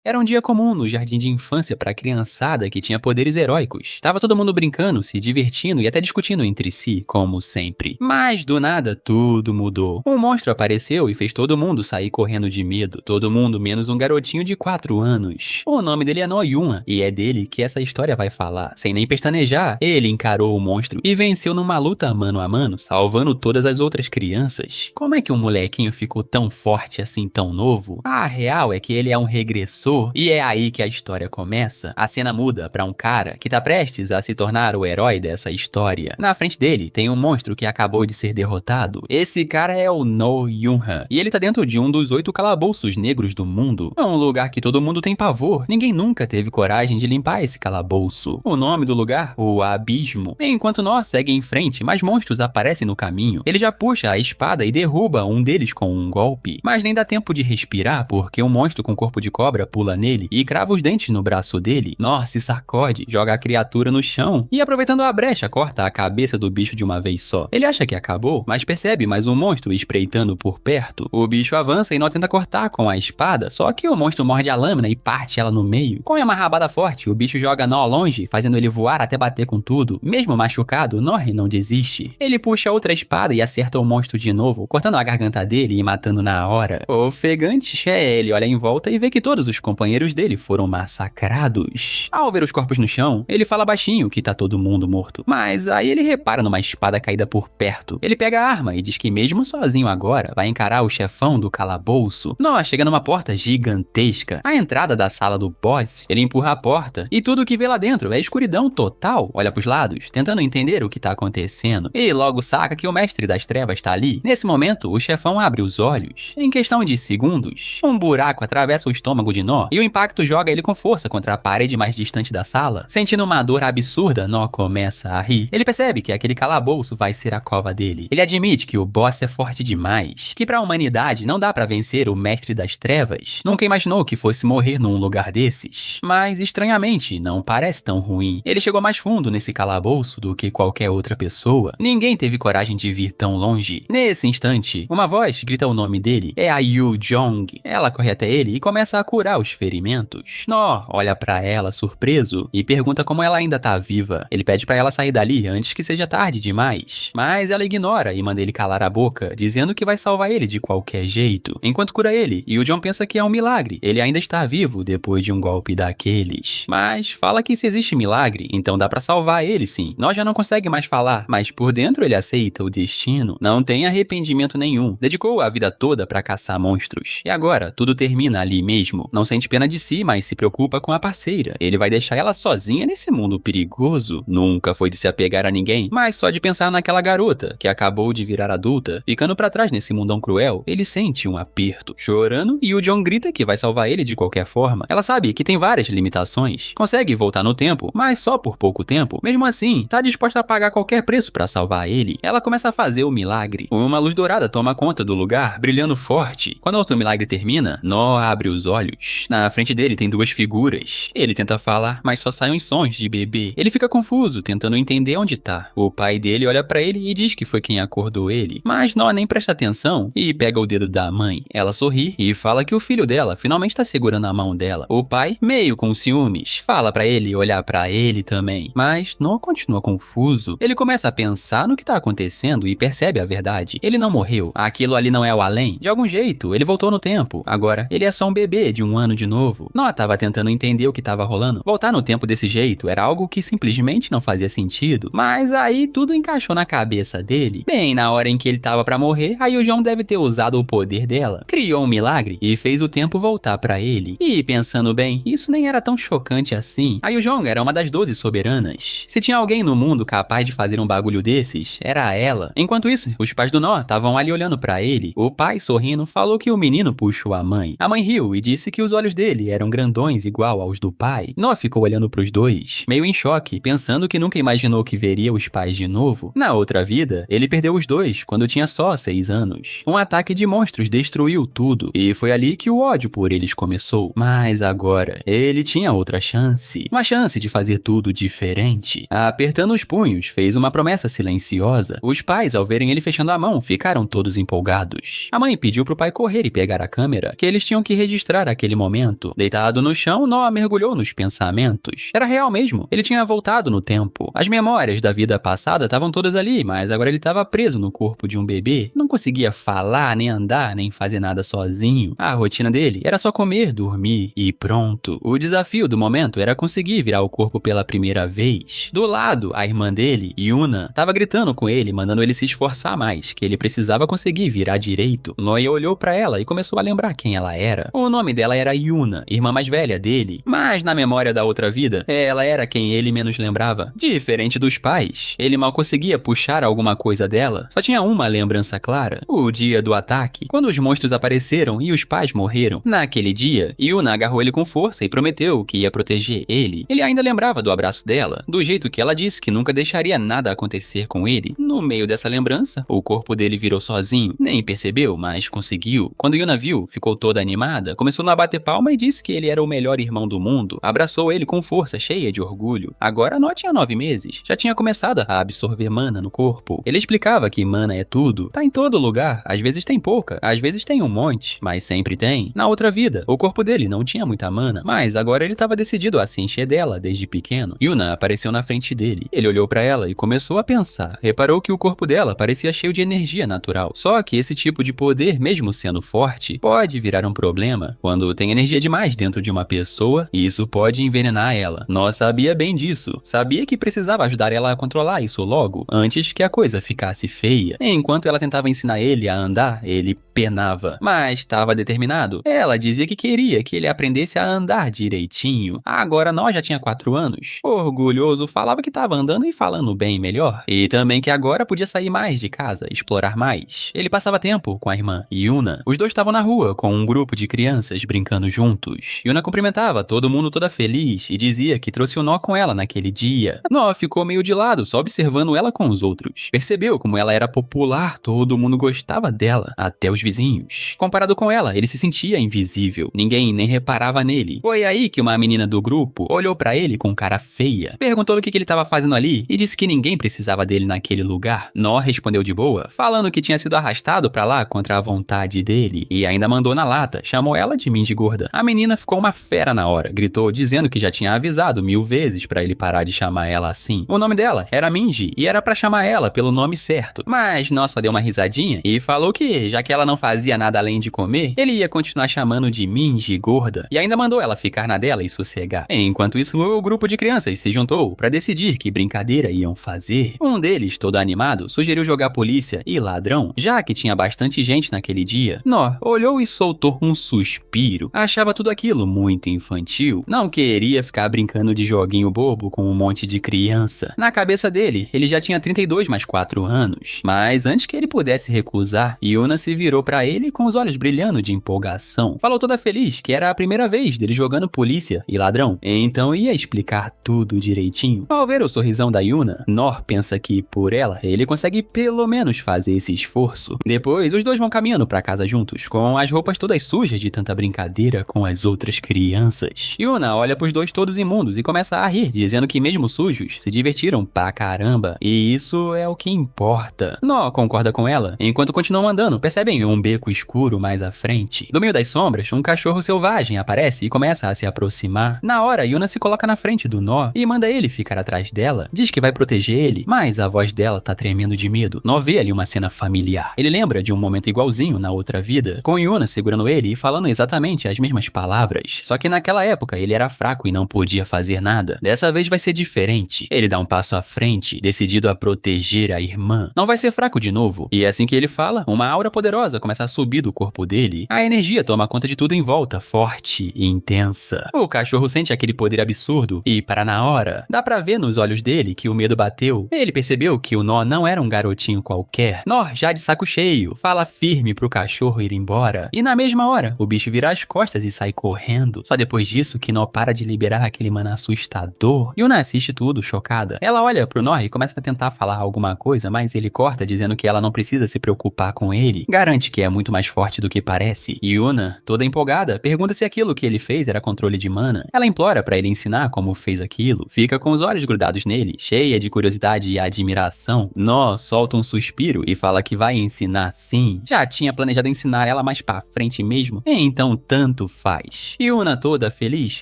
Era um dia comum no jardim de infância para a criançada que tinha poderes heróicos. Tava todo mundo brincando, se divertindo e até discutindo entre si, como sempre. Mas do nada tudo mudou. Um monstro apareceu e fez todo mundo sair correndo de medo. Todo mundo menos um garotinho de 4 anos. O nome dele é Noyuma e é dele que essa história vai falar. Sem nem pestanejar, ele encarou o monstro e venceu numa luta mano a mano, salvando todas as outras crianças. Como é que um molequinho ficou tão forte assim, tão novo? A real é que ele é um regressor. E é aí que a história começa. A cena muda pra um cara que tá prestes a se tornar o herói dessa história. Na frente dele tem um monstro que acabou de ser derrotado. Esse cara é o No Yunhan e ele tá dentro de um dos 8 calabouços negros do mundo. É um lugar que todo mundo tem pavor. Ninguém nunca teve coragem de limpar esse calabouço. O nome do lugar? O Abismo. Enquanto nós segue em frente, mais monstros aparecem no caminho. Ele já puxa a espada e derruba um deles com um golpe. Mas nem dá tempo de respirar porque um monstro com corpo de cobra pula nele e crava os dentes no braço dele. Nó se sacode, joga a criatura no chão e, aproveitando a brecha, corta a cabeça do bicho de uma vez só. Ele acha que acabou, mas percebe mais um monstro espreitando por perto. O bicho avança e Nó tenta cortar com a espada, só que o monstro morde a lâmina e parte ela no meio. Com uma rabada forte, o bicho joga Nó longe, fazendo ele voar até bater com tudo. Mesmo machucado, Nó não desiste. Ele puxa outra espada e acerta o monstro de novo, cortando a garganta dele e matando na hora. Ofegante, ele olha em volta e vê que todos os companheiros dele foram massacrados. Ao ver os corpos no chão, ele fala baixinho que tá todo mundo morto. Mas aí ele repara numa espada caída por perto. Ele pega a arma e diz que mesmo sozinho agora, vai encarar o chefão do calabouço. Noah chega numa porta gigantesca, a entrada da sala do boss. Ele empurra a porta e tudo que vê lá dentro é escuridão total. Olha pros lados, tentando entender o que tá acontecendo. E logo saca que o mestre das trevas tá ali. Nesse momento, o chefão abre os olhos. Em questão de segundos, um buraco atravessa o estômago de Nó e o impacto joga ele com força contra a parede mais distante da sala. Sentindo uma dor absurda, Nó começa a rir. Ele percebe que aquele calabouço vai ser a cova dele. Ele admite que o boss é forte demais, que pra humanidade não dá pra vencer o mestre das trevas. Nunca imaginou que fosse morrer num lugar desses. Mas, estranhamente, não parece tão ruim. Ele chegou mais fundo nesse calabouço do que qualquer outra pessoa. Ninguém teve coragem de vir tão longe. Nesse instante, uma voz grita o nome dele. É a Yu Jong. Ela corre até ele e começa a curar os ferimentos. Nó olha pra ela surpreso e pergunta como ela ainda tá viva. Ele pede pra ela sair dali antes que seja tarde demais. Mas ela ignora e manda ele calar a boca, dizendo que vai salvar ele de qualquer jeito. Enquanto cura ele, e o John pensa que é um milagre. Ele ainda está vivo depois de um golpe daqueles. Mas fala que se existe milagre, então dá pra salvar ele sim. Nó já não consegue mais falar, mas por dentro ele aceita o destino. Não tem arrependimento nenhum. Dedicou a vida toda pra caçar monstros. E agora, tudo termina ali mesmo. Não sente pena de si, mas se preocupa com a parceira. Ele vai deixar ela sozinha nesse mundo perigoso? Nunca foi de se apegar a ninguém, mas só de pensar naquela garota, que acabou de virar adulta, ficando pra trás nesse mundão cruel, ele sente um aperto. Chorando, e o John grita que vai salvar ele de qualquer forma. Ela sabe que tem várias limitações. Consegue voltar no tempo, mas só por pouco tempo. Mesmo assim, tá disposta a pagar qualquer preço pra salvar ele. Ela começa a fazer o milagre. Uma luz dourada toma conta do lugar, brilhando forte. Quando o milagre termina, Nó abre os olhos. Na frente dele tem 2 figuras. Ele tenta falar, mas só saem uns sons de bebê. Ele fica confuso, tentando entender onde tá. O pai dele olha pra ele e diz que foi quem acordou ele. Mas Nó nem presta atenção e pega o dedo da mãe. Ela sorri e fala que o filho dela finalmente tá segurando a mão dela. O pai, meio com ciúmes, fala pra ele olhar pra ele também. Mas Nó continua confuso. Ele começa a pensar no que tá acontecendo e percebe a verdade. Ele não morreu. Aquilo ali não é o além. De algum jeito, ele voltou no tempo. Agora, ele é só um bebê de 1 ano de novo. Nó tava tentando entender o que tava rolando. Voltar no tempo desse jeito era algo que simplesmente não fazia sentido. Mas aí tudo encaixou na cabeça dele. Bem, na hora em que ele tava pra morrer, aí o João deve ter usado o poder dela. Criou um milagre e fez o tempo voltar pra ele. E pensando bem, isso nem era tão chocante assim. Aí o João era uma das 12 soberanas. Se tinha alguém no mundo capaz de fazer um bagulho desses, era ela. Enquanto isso, os pais do Nó estavam ali olhando pra ele. O pai, sorrindo, falou que o menino puxou a mãe. A mãe riu e disse que os olhos dele eram grandões igual aos do pai. Nó ficou olhando pros dois, meio em choque, pensando que nunca imaginou que veria os pais de novo. Na outra vida, ele perdeu os dois quando tinha só 6 anos. Um ataque de monstros destruiu tudo, e foi ali que o ódio por eles começou. Mas agora, ele tinha outra chance. Uma chance de fazer tudo diferente. Apertando os punhos, fez uma promessa silenciosa. Os pais, ao verem ele fechando a mão, ficaram todos empolgados. A mãe pediu pro pai correr e pegar a câmera, que eles tinham que registrar aquele momento momento. Deitado no chão, Nó mergulhou nos pensamentos. Era real mesmo. Ele tinha voltado no tempo. As memórias da vida passada estavam todas ali, mas agora ele estava preso no corpo de um bebê. Não conseguia falar, nem andar, nem fazer nada sozinho. A rotina dele era só comer, dormir e pronto. O desafio do momento era conseguir virar o corpo pela primeira vez. Do lado, a irmã dele, Yuna, estava gritando com ele, mandando ele se esforçar mais, que ele precisava conseguir virar direito. Noia olhou pra ela e começou a lembrar quem ela era. O nome dela era Yuna, irmã mais velha dele, mas na memória da outra vida, ela era quem ele menos lembrava. Diferente dos pais, ele mal conseguia puxar alguma coisa dela, só tinha uma lembrança clara: o dia do ataque, quando os monstros apareceram e os pais morreram. Naquele dia, Yuna agarrou ele com força e prometeu que ia proteger ele. Ele ainda lembrava do abraço dela, do jeito que ela disse que nunca deixaria nada acontecer com ele. No meio dessa lembrança, o corpo dele virou sozinho. Nem percebeu, mas conseguiu. Quando Yuna viu, ficou toda animada, começou a bater palma e disse que ele era o melhor irmão do mundo. Abraçou ele com força, cheia de orgulho. Agora Nó tinha 9 meses. Já tinha começado a absorver mana no corpo. Ele explicava que mana é tudo. Tá em todo lugar. Às vezes tem pouca, às vezes tem um monte, mas sempre tem. Na outra vida, o corpo dele não tinha muita mana, mas agora ele estava decidido a se encher dela desde pequeno. Yuna apareceu na frente dele. Ele olhou pra ela e começou a pensar. Reparou que o corpo dela parecia cheio de energia natural. Só que esse tipo de poder, mesmo sendo forte, pode virar um problema quando tem energia demais dentro de uma pessoa, e isso pode envenenar ela. Nó sabia bem disso. Sabia que precisava ajudar ela a controlar isso logo, antes que a coisa ficasse feia. Enquanto ela tentava ensinar ele a andar, ele penava, mas estava determinado. Ela dizia que queria que ele aprendesse a andar direitinho. Agora Nó já tinha 4 anos. Orgulhoso, falava que estava andando e falando bem melhor. E também que agora podia sair mais de casa, explorar mais. Ele passava tempo com a irmã, Yuna. Os dois estavam na rua com um grupo de crianças brincando juntos. Yuna cumprimentava todo mundo toda feliz e dizia que trouxe o Nó com ela naquele dia. Nó ficou meio de lado, só observando ela com os outros. Percebeu como ela era popular, todo mundo gostava dela, até os vizinhos. Comparado com ela, ele se sentia invisível. Ninguém nem reparava nele. Foi aí que uma menina do grupo olhou pra ele com cara feia. Perguntou o que ele estava fazendo ali e disse que ninguém precisava dele naquele lugar. Nó respondeu de boa, falando que tinha sido arrastado pra lá contra a vontade dele e ainda mandou na lata, chamou ela de Mindy gorda. A menina ficou uma fera na hora, gritou dizendo que já tinha avisado 1000 vezes pra ele parar de chamar ela assim. O nome dela era Mindy e era pra chamar ela pelo nome certo, mas Nó só deu uma risadinha e falou que, já que ela não fazia nada além de comer, ele ia continuar chamando de Mindy gorda e ainda mandou ela ficar na dela e sossegar. Enquanto isso, o grupo de crianças se juntou pra decidir que brincadeira iam fazer. Um deles, todo animado, sugeriu jogar polícia e ladrão, já que tinha bastante gente naquele dia. Nó olhou e soltou um suspiro. Achava tudo aquilo muito infantil. Não queria ficar brincando de joguinho bobo com um monte de criança. Na cabeça dele, ele já tinha 32 mais 4 anos. Mas antes que ele pudesse recusar, Yuna se virou pra ele com os olhos brilhando de empolgação. Falou toda feliz que era a primeira vez dele jogando polícia e ladrão. Então ia explicar tudo direitinho. Ao ver o sorrisão da Yuna, Nó pensa que, por ela, ele consegue pelo menos fazer esse esforço. Depois, os dois vão caminhando pra casa juntos, com as roupas todas sujas de tanta brincadeira com as outras crianças. Yuna olha pros dois todos imundos e começa a rir, dizendo que mesmo sujos, se divertiram pra caramba. E isso é o que importa. Nó concorda com ela, enquanto continuam andando, percebem um beco escuro mais à frente. Do meio das sombras, um cachorro selvagem aparece e começa a se aproximar. Na hora, Yuna se coloca na frente do Nó e manda ele ficar atrás dela. Diz que vai proteger ele, mas a voz dela tá tremendo de medo. Nó vê ali uma cena familiar. Ele lembra de um momento igualzinho na outra vida, com Yuna segurando ele e falando exatamente as mesmas palavras. Só que naquela época ele era fraco e não podia fazer nada. Dessa vez vai ser diferente. Ele dá um passo à frente, decidido a proteger a irmã. Não vai ser fraco de novo. E assim que ele fala, uma aura poderosa começa a subir do corpo dele. A energia toma conta de tudo em volta, forte e intensa. O cachorro sente aquele poder absurdo e para na hora. Dá pra ver nos olhos dele que o medo bateu. Ele percebeu que o Nó não era um garotinho qualquer. Nó, já de saco cheio, fala firme pro cachorro ir embora. E na mesma hora, o bicho vira as costas e sai correndo. Só depois disso que Nó para de liberar aquele mana assustador. Yuna assiste tudo, chocada. Ela olha pro Nó e começa a tentar falar alguma coisa, mas ele corta dizendo que ela não precisa se preocupar com ele. Garante que é muito mais forte do que parece. Yuna, toda empolgada, pergunta se aquilo que ele fez era controle de mana. Ela implora pra ele ensinar como fez aquilo. Fica com os olhos grudados nele, cheia de curiosidade e admiração. No solta um suspiro e fala que vai ensinar sim. Já tinha planejado ensinar ela mais pra frente mesmo, então tanto faz. Yuna, toda feliz,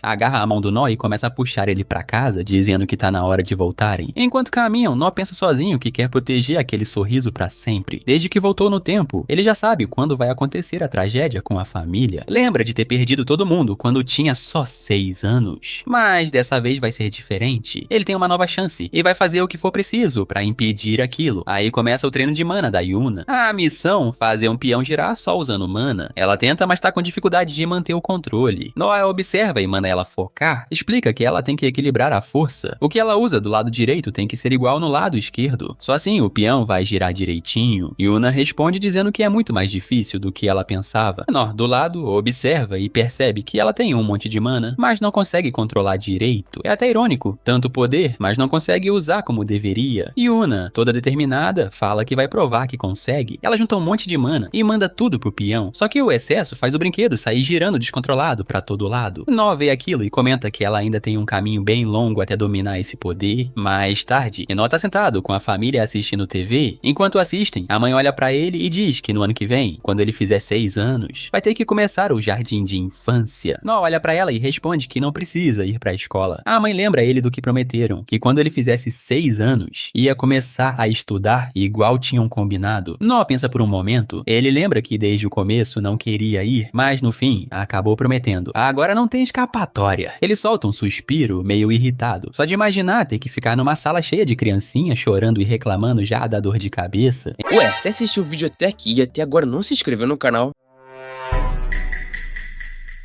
agarra a mão do No e começa a puxar ele pra casa, dizendo que tá na hora de voltarem. Enquanto caminham, No pensa sozinho que quer proteger aquele sorriso pra sempre. Desde que voltou no tempo, ele já sabe quando vai acontecer a tragédia com a família. Lembra de ter perdido todo mundo quando tinha só 6 anos. Mas dessa vez vai ser diferente. Ele tem uma nova chance e vai fazer o que for preciso pra impedir aquilo. Aí começa o treino de mana da Yuna. A missão, fazer um peão girar só usando mana. Ela tenta, mas tá com dificuldade de manter o controle. Noah observa e manda ela focar. Explica que ela tem que equilibrar a força. O que ela usa do lado direito tem que ser igual no lado esquerdo. Só assim o peão vai girar direitinho. Yuna responde dizendo que é muito mais difícil do que ela pensava. Noah, do lado, observa e percebe que ela tem um monte de mana, mas não consegue controlar direito. É até irônico. Tanto poder, mas não consegue usar como deveria. Yuna, toda determinada, fala que vai provar que consegue. Ela junta um monte de mana e manda tudo pro peão. Só que o excesso faz o brinquedo sair girando descontrolado pra todo lado. No vê aquilo e comenta que ela ainda tem um caminho bem longo até dominar esse poder. Mais tarde, No tá sentado com a família assistindo TV. Enquanto assistem, a mãe olha pra ele e diz que no ano que vem, quando ele fizer 6 anos, vai ter que começar o jardim de infância. No olha pra ela e responde que não precisa ir pra escola. A mãe lembra ele do que prometeram, que quando ele fizesse 6 anos, ia começar a estudar igual tinham combinado. No pensa por um momento, ele lembra que desde o começo não queria ir, mas no fim, acabou prometendo. Agora não tem escapatória. Ele solta um suspiro meio irritado. Só de imaginar ter que ficar numa sala cheia de criancinha chorando e reclamando já da dor de cabeça. Ué, você assistiu o vídeo até aqui e até agora não se inscreveu no canal?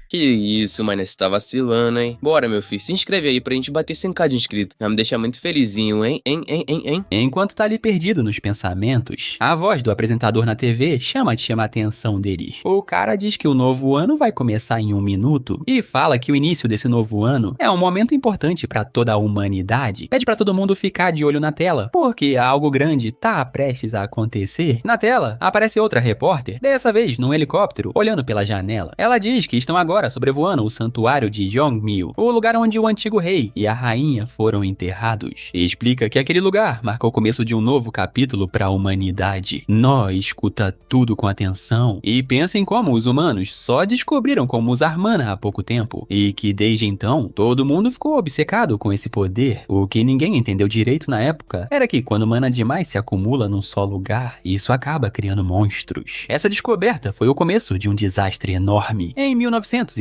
Que isso, mano, você tá vacilando, hein? Bora, meu filho, se inscreve aí pra gente bater 100k de inscrito. Vai me deixar muito felizinho, hein? Enquanto tá ali perdido nos pensamentos, a voz do apresentador na TV chama a atenção dele. O cara diz que o novo ano vai começar em 1 minuto e fala que o início desse novo ano é um momento importante pra toda a humanidade. Pede pra todo mundo ficar de olho na tela, porque algo grande tá prestes a acontecer. Na tela, aparece outra repórter, dessa vez num helicóptero, olhando pela janela. Ela diz que estão agora sobrevoando o santuário de Yongmil, o lugar onde o antigo rei e a rainha foram enterrados. E explica que aquele lugar marcou o começo de um novo capítulo para a humanidade. No escuta tudo com atenção e pensa em como os humanos só descobriram como usar mana há pouco tempo e que desde então todo mundo ficou obcecado com esse poder. O que ninguém entendeu direito na época era que quando mana demais se acumula num só lugar, isso acaba criando monstros. Essa descoberta foi o começo de um desastre enorme. Em 1999,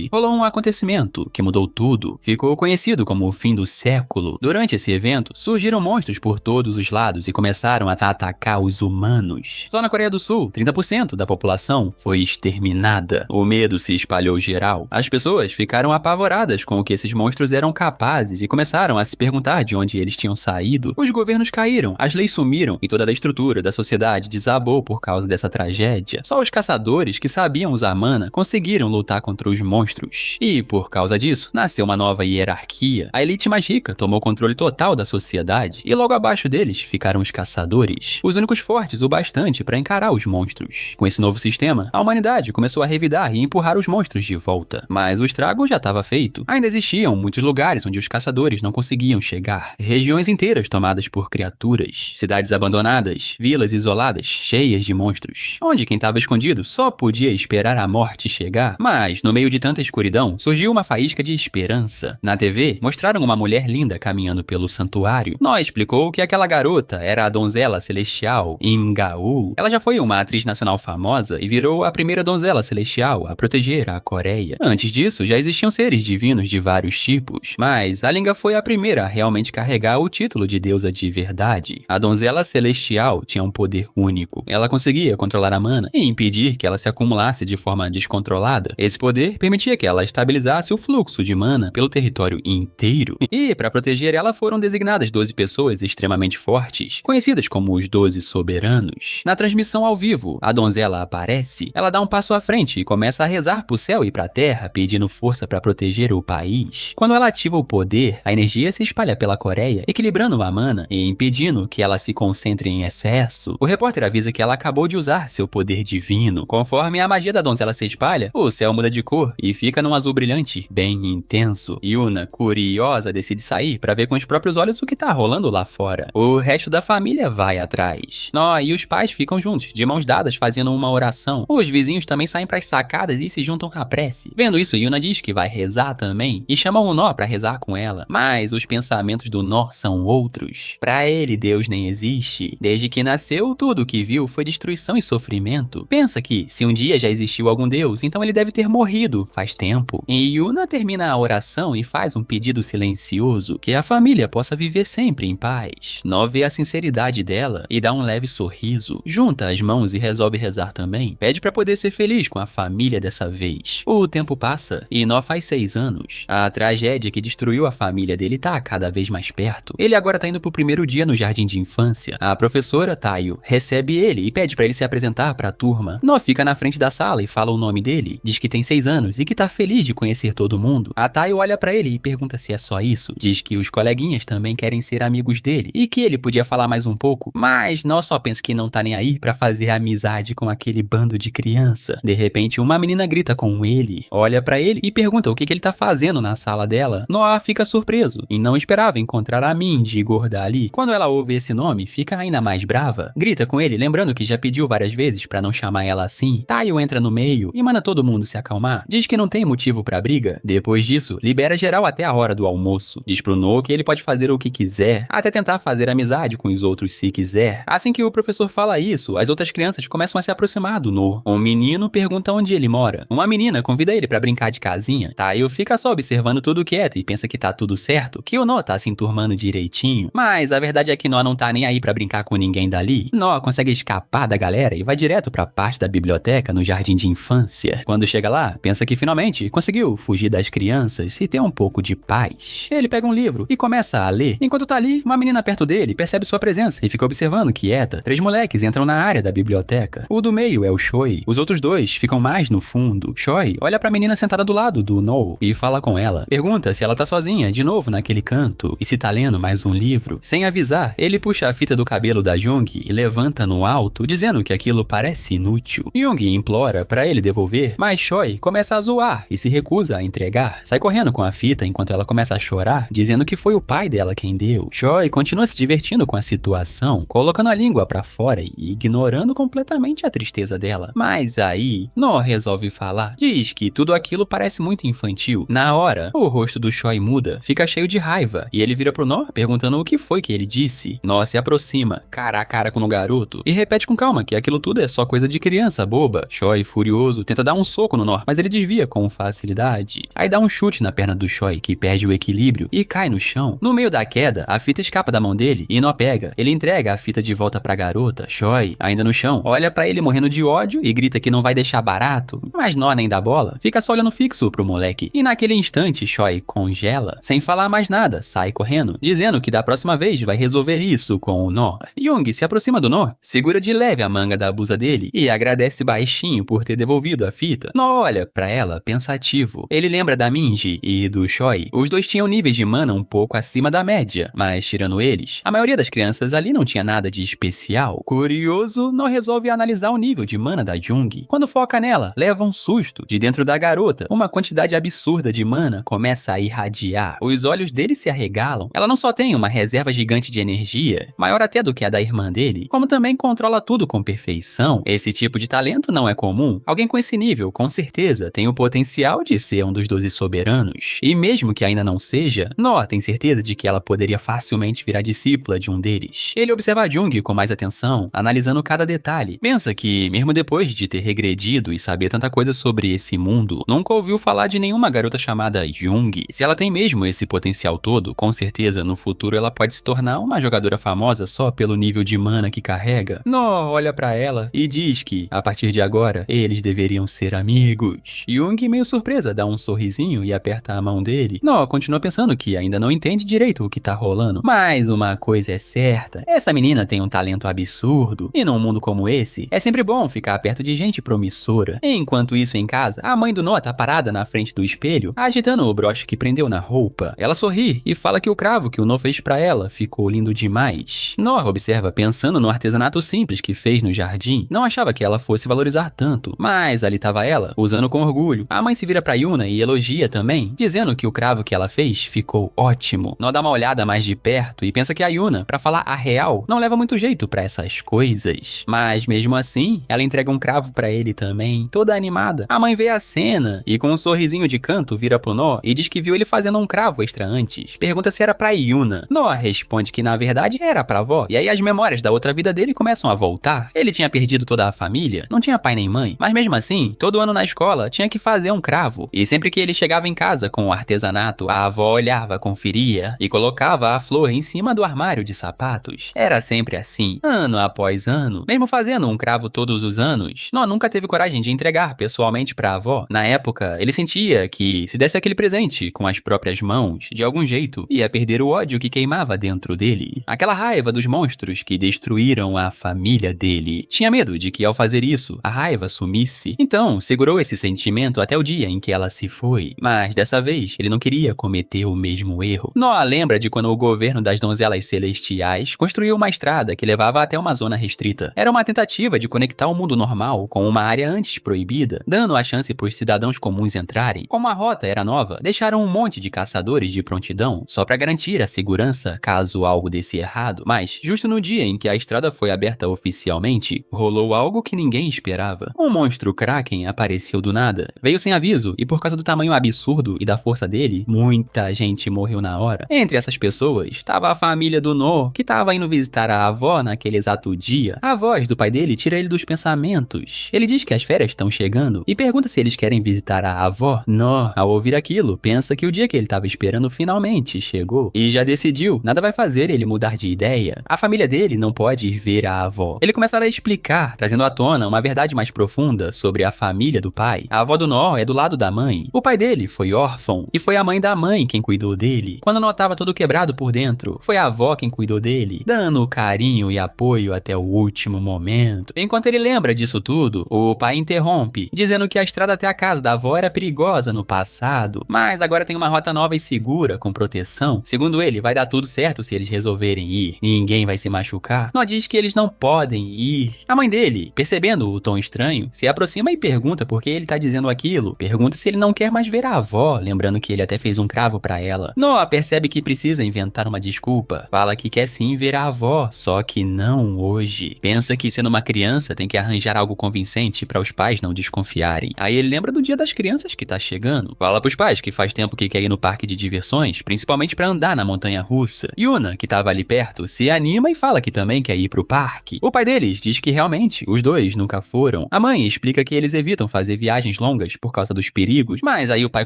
rolou um acontecimento que mudou tudo. Ficou conhecido como o fim do século. Durante esse evento, surgiram monstros por todos os lados e começaram a atacar os humanos. Só na Coreia do Sul, 30% da população foi exterminada. O medo se espalhou geral. As pessoas ficaram apavoradas com o que esses monstros eram capazes e começaram a se perguntar de onde eles tinham saído. Os governos caíram, as leis sumiram e toda a estrutura da sociedade desabou por causa dessa tragédia. Só os caçadores que sabiam usar mana conseguiram lutar contra os monstros. E, por causa disso, nasceu uma nova hierarquia. A elite mais rica tomou controle total da sociedade e logo abaixo deles ficaram os caçadores, os únicos fortes o bastante para encarar os monstros. Com esse novo sistema, a humanidade começou a revidar e empurrar os monstros de volta. Mas o estrago já estava feito. Ainda existiam muitos lugares onde os caçadores não conseguiam chegar. Regiões inteiras tomadas por criaturas, cidades abandonadas, vilas isoladas, cheias de monstros, onde quem estava escondido só podia esperar a morte chegar. Mas, no meio de tanta escuridão, surgiu uma faísca de esperança. Na TV, mostraram uma mulher linda caminhando pelo santuário. Nó explicou que aquela garota era a donzela celestial, Im-ga-u. Ela já foi uma atriz nacional famosa e virou a primeira donzela celestial a proteger a Coreia. Antes disso, já existiam seres divinos de vários tipos, mas a Linga foi a primeira a realmente carregar o título de deusa de verdade. A donzela celestial tinha um poder único. Ela conseguia controlar a mana e impedir que ela se acumulasse de forma descontrolada nada. Esse poder permitia que ela estabilizasse o fluxo de mana pelo território inteiro. E, para proteger ela, foram designadas 12 pessoas extremamente fortes, conhecidas como os 12 Soberanos. Na transmissão ao vivo, a donzela aparece, ela dá um passo à frente e começa a rezar pro céu e pra terra, pedindo força para proteger o país. Quando ela ativa o poder, a energia se espalha pela Coreia, equilibrando a mana e impedindo que ela se concentre em excesso. O repórter avisa que ela acabou de usar seu poder divino. Conforme a magia da donzela se espalha, o céu muda de cor e fica num azul brilhante, bem intenso. Yuna, curiosa, decide sair para ver com os próprios olhos o que tá rolando lá fora. O resto da família vai atrás. Nó e os pais ficam juntos, de mãos dadas, fazendo uma oração. Os vizinhos também saem pras sacadas e se juntam à prece. Vendo isso, Yuna diz que vai rezar também e chama o Nó pra rezar com ela. Mas os pensamentos do Nó são outros. Pra ele, Deus nem existe. Desde que nasceu, tudo que viu foi destruição e sofrimento. Pensa que, se um dia já existiu algum Deus, então ele deve ter morrido faz tempo. E Yuna termina a oração e faz um pedido silencioso que a família possa viver sempre em paz. Nó vê a sinceridade dela e dá um leve sorriso. Junta as mãos e resolve rezar também. Pede pra poder ser feliz com a família dessa vez. O tempo passa e Nó faz 6 anos. A tragédia que destruiu a família dele tá cada vez mais perto. Ele agora tá indo pro primeiro dia no jardim de infância. A professora, Tayo, recebe ele e pede pra ele se apresentar pra turma. Nó fica na frente da sala e fala o nome dele. Diz que tem 6 anos e que tá feliz de conhecer todo mundo. A Tayo olha pra ele e pergunta se é só isso. Diz que os coleguinhas também querem ser amigos dele e que ele podia falar mais um pouco, mas Nó só pensa que não tá nem aí pra fazer amizade com aquele bando de criança. De repente, uma menina grita com ele, olha pra ele e pergunta o que ele tá fazendo na sala dela. Nó fica surpreso e não esperava encontrar a Mindy gorda ali. Quando ela ouve esse nome, fica ainda mais brava. Grita com ele, lembrando que já pediu várias vezes pra não chamar ela assim. Tayo entra no meio e manda todo mundo se acalmar. Diz que não tem motivo pra briga. Depois disso, libera geral até a hora do almoço. Diz pro No que ele pode fazer o que quiser, até tentar fazer amizade com os outros se quiser. Assim que o professor fala isso, as outras crianças começam a se aproximar do No. Um menino pergunta onde ele mora. Uma menina convida ele pra brincar de casinha. Tayo fica só observando tudo quieto e pensa que tá tudo certo, que o No tá se enturmando direitinho. Mas a verdade é que No não tá nem aí pra brincar com ninguém dali. No consegue escapar da galera e vai direto pra parte da biblioteca no jardim de infância. Quando chega lá, pensa que finalmente conseguiu fugir das crianças e ter um pouco de paz. Ele pega um livro e começa a ler. Enquanto tá ali, uma menina perto dele percebe sua presença e fica observando quieta. 3 moleques entram na área da biblioteca. O do meio é o Choi. Os outros 2 ficam mais no fundo. Choi olha pra menina sentada do lado do No e fala com ela. Pergunta se ela tá sozinha de novo naquele canto e se tá lendo mais um livro. Sem avisar, ele puxa a fita do cabelo da Jung e levanta no alto, dizendo que aquilo parece inútil. Jung implora pra ele devolver, mas Choi começa a zoar e se recusa a entregar. Sai correndo com a fita enquanto ela começa a chorar, dizendo que foi o pai dela quem deu. Choi continua se divertindo com a situação, colocando a língua pra fora e ignorando completamente a tristeza dela. Mas aí, No resolve falar. Diz que tudo aquilo parece muito infantil. Na hora, o rosto do Choi muda, fica cheio de raiva, e ele vira pro No perguntando o que foi que ele disse. No se aproxima, cara a cara com o garoto, e repete com calma que aquilo tudo é só coisa de criança boba. Choi, furioso, tenta dar um soco no No, mas ele desvia com facilidade. Aí dá um chute na perna do Choi, que perde o equilíbrio e cai no chão. No meio da queda, a fita escapa da mão dele e No pega. Ele entrega a fita de volta pra garota. Choi, ainda no chão, olha pra ele morrendo de ódio e grita que não vai deixar barato. Mas No nem dá bola, fica só olhando fixo pro moleque. E naquele instante, Choi congela. Sem falar mais nada, sai correndo, dizendo que da próxima vez vai resolver isso com o No. Jung se aproxima do No, segura de leve a manga da blusa dele e agradece baixinho por ter devolvido a fita. No olha pra ela, pensativo. Ele lembra da Minji e do Choi. Os dois tinham níveis de mana um pouco acima da média, mas tirando eles, a maioria das crianças ali não tinha nada de especial. Curioso, No resolve analisar o nível de mana da Jung. Quando foca nela, leva um susto. De dentro da garota, uma quantidade absurda de mana começa a irradiar. Os olhos dele se arregalam. Ela não só tem uma reserva gigante de energia, maior até do que a da irmã dele, como também controla tudo com perfeição. Esse tipo de talento não é comum. Alguém com esse nível, com certeza, tem o potencial de ser um dos 12 soberanos. E mesmo que ainda não seja, No tem certeza de que ela poderia facilmente virar discípula de um deles. Ele observa a Jung com mais atenção, analisando cada detalhe. Pensa que, mesmo depois de ter regredido e saber tanta coisa sobre esse mundo, nunca ouviu falar de nenhuma garota chamada Jung. Se ela tem mesmo esse potencial todo, com certeza no futuro ela pode se tornar uma jogadora famosa só pelo nível de mana que carrega. No olha pra ela e diz que, a partir de agora, eles deveriam ser amigos. amigos. Jung, meio surpresa, dá um sorrisinho e aperta a mão dele. No continua pensando que ainda não entende direito o que tá rolando. Mas uma coisa é certa, essa menina tem um talento absurdo. E num mundo como esse, é sempre bom ficar perto de gente promissora. Enquanto isso, em casa, a mãe do No tá parada na frente do espelho, agitando o broche que prendeu na roupa. Ela sorri e fala que o cravo que o No fez pra ela ficou lindo demais. No observa pensando no artesanato simples que fez no jardim. Não achava que ela fosse valorizar tanto, mas ali tava ela, usando com orgulho. A mãe se vira pra Yuna e elogia também, dizendo que o cravo que ela fez ficou ótimo. No dá uma olhada mais de perto e pensa que a Yuna, pra falar a real, não leva muito jeito pra essas coisas. Mas mesmo assim, ela entrega um cravo pra ele também, toda animada. A mãe vê a cena e com um sorrisinho de canto vira pro No e diz que viu ele fazendo um cravo extra antes. Pergunta se era pra Yuna. No responde que na verdade era pra avó. E aí as memórias da outra vida dele começam a voltar. Ele tinha perdido toda a família, não tinha pai nem mãe, mas mesmo assim, todo ano na escola tinha que fazer um cravo. E sempre que ele chegava em casa com o artesanato, a avó olhava, conferia e colocava a flor em cima do armário de sapatos. Era sempre assim, ano após ano. Mesmo fazendo um cravo todos os anos, No nunca teve coragem de entregar pessoalmente pra avó. Na época, ele sentia que se desse aquele presente com as próprias mãos, de algum jeito, ia perder o ódio que queimava dentro dele. Aquela raiva dos monstros que destruíram a família dele. Tinha medo de que ao fazer isso, a raiva sumisse. Então, segurou esse sentimento até o dia em que ela se foi. Mas dessa vez, ele não queria cometer o mesmo erro. Noah lembra de quando o governo das donzelas celestiais construiu uma estrada que levava até uma zona restrita. Era uma tentativa de conectar o mundo normal com uma área antes proibida, dando a chance para os cidadãos comuns entrarem. Como a rota era nova, deixaram um monte de caçadores de prontidão só para garantir a segurança caso algo desse errado. Mas, justo no dia em que a estrada foi aberta oficialmente, rolou algo que ninguém esperava. Um monstro Kraken apareceu do nada, veio sem aviso e por causa do tamanho absurdo e da força dele, muita gente morreu na hora. Entre essas pessoas, estava a família do No, que estava indo visitar a avó naquele exato dia. A voz do pai dele tira ele dos pensamentos. Ele diz que as férias estão chegando e pergunta se eles querem visitar a avó. No, ao ouvir aquilo, pensa que o dia que ele estava esperando finalmente chegou e já decidiu, nada vai fazer ele mudar de ideia. A família dele não pode ir ver a avó. Ele começa a explicar, trazendo à tona uma verdade mais profunda sobre a família do pai. A avó do No é do lado da mãe. O pai dele foi órfão e foi a mãe da mãe quem cuidou dele. Quando No estava todo quebrado por dentro, foi a avó quem cuidou dele, dando carinho e apoio até o último momento. Enquanto ele lembra disso tudo, o pai interrompe, dizendo que a estrada até a casa da avó era perigosa no passado, mas agora tem uma rota nova e segura, com proteção. Segundo ele, vai dar tudo certo se eles resolverem ir. Ninguém vai se machucar. No diz que eles não podem ir. A mãe dele, percebendo o tom estranho, se aproxima e pergunta por que ele tá dizendo aquilo. Pergunta se ele não quer mais ver a avó, lembrando que ele até fez um cravo pra ela. Noah percebe que precisa inventar uma desculpa. Fala que quer sim ver a avó, só que não hoje. Pensa que sendo uma criança tem que arranjar algo convincente para os pais não desconfiarem. Aí ele lembra do dia das crianças que tá chegando. Fala pros pais que faz tempo que quer ir no parque de diversões, principalmente pra andar na montanha-russa. Yuna, que tava ali perto, se anima e fala que também quer ir pro parque. O pai deles diz que realmente os dois nunca foram. A mãe explica que eles evitam fazer viagens longas por causa dos perigos, mas aí o pai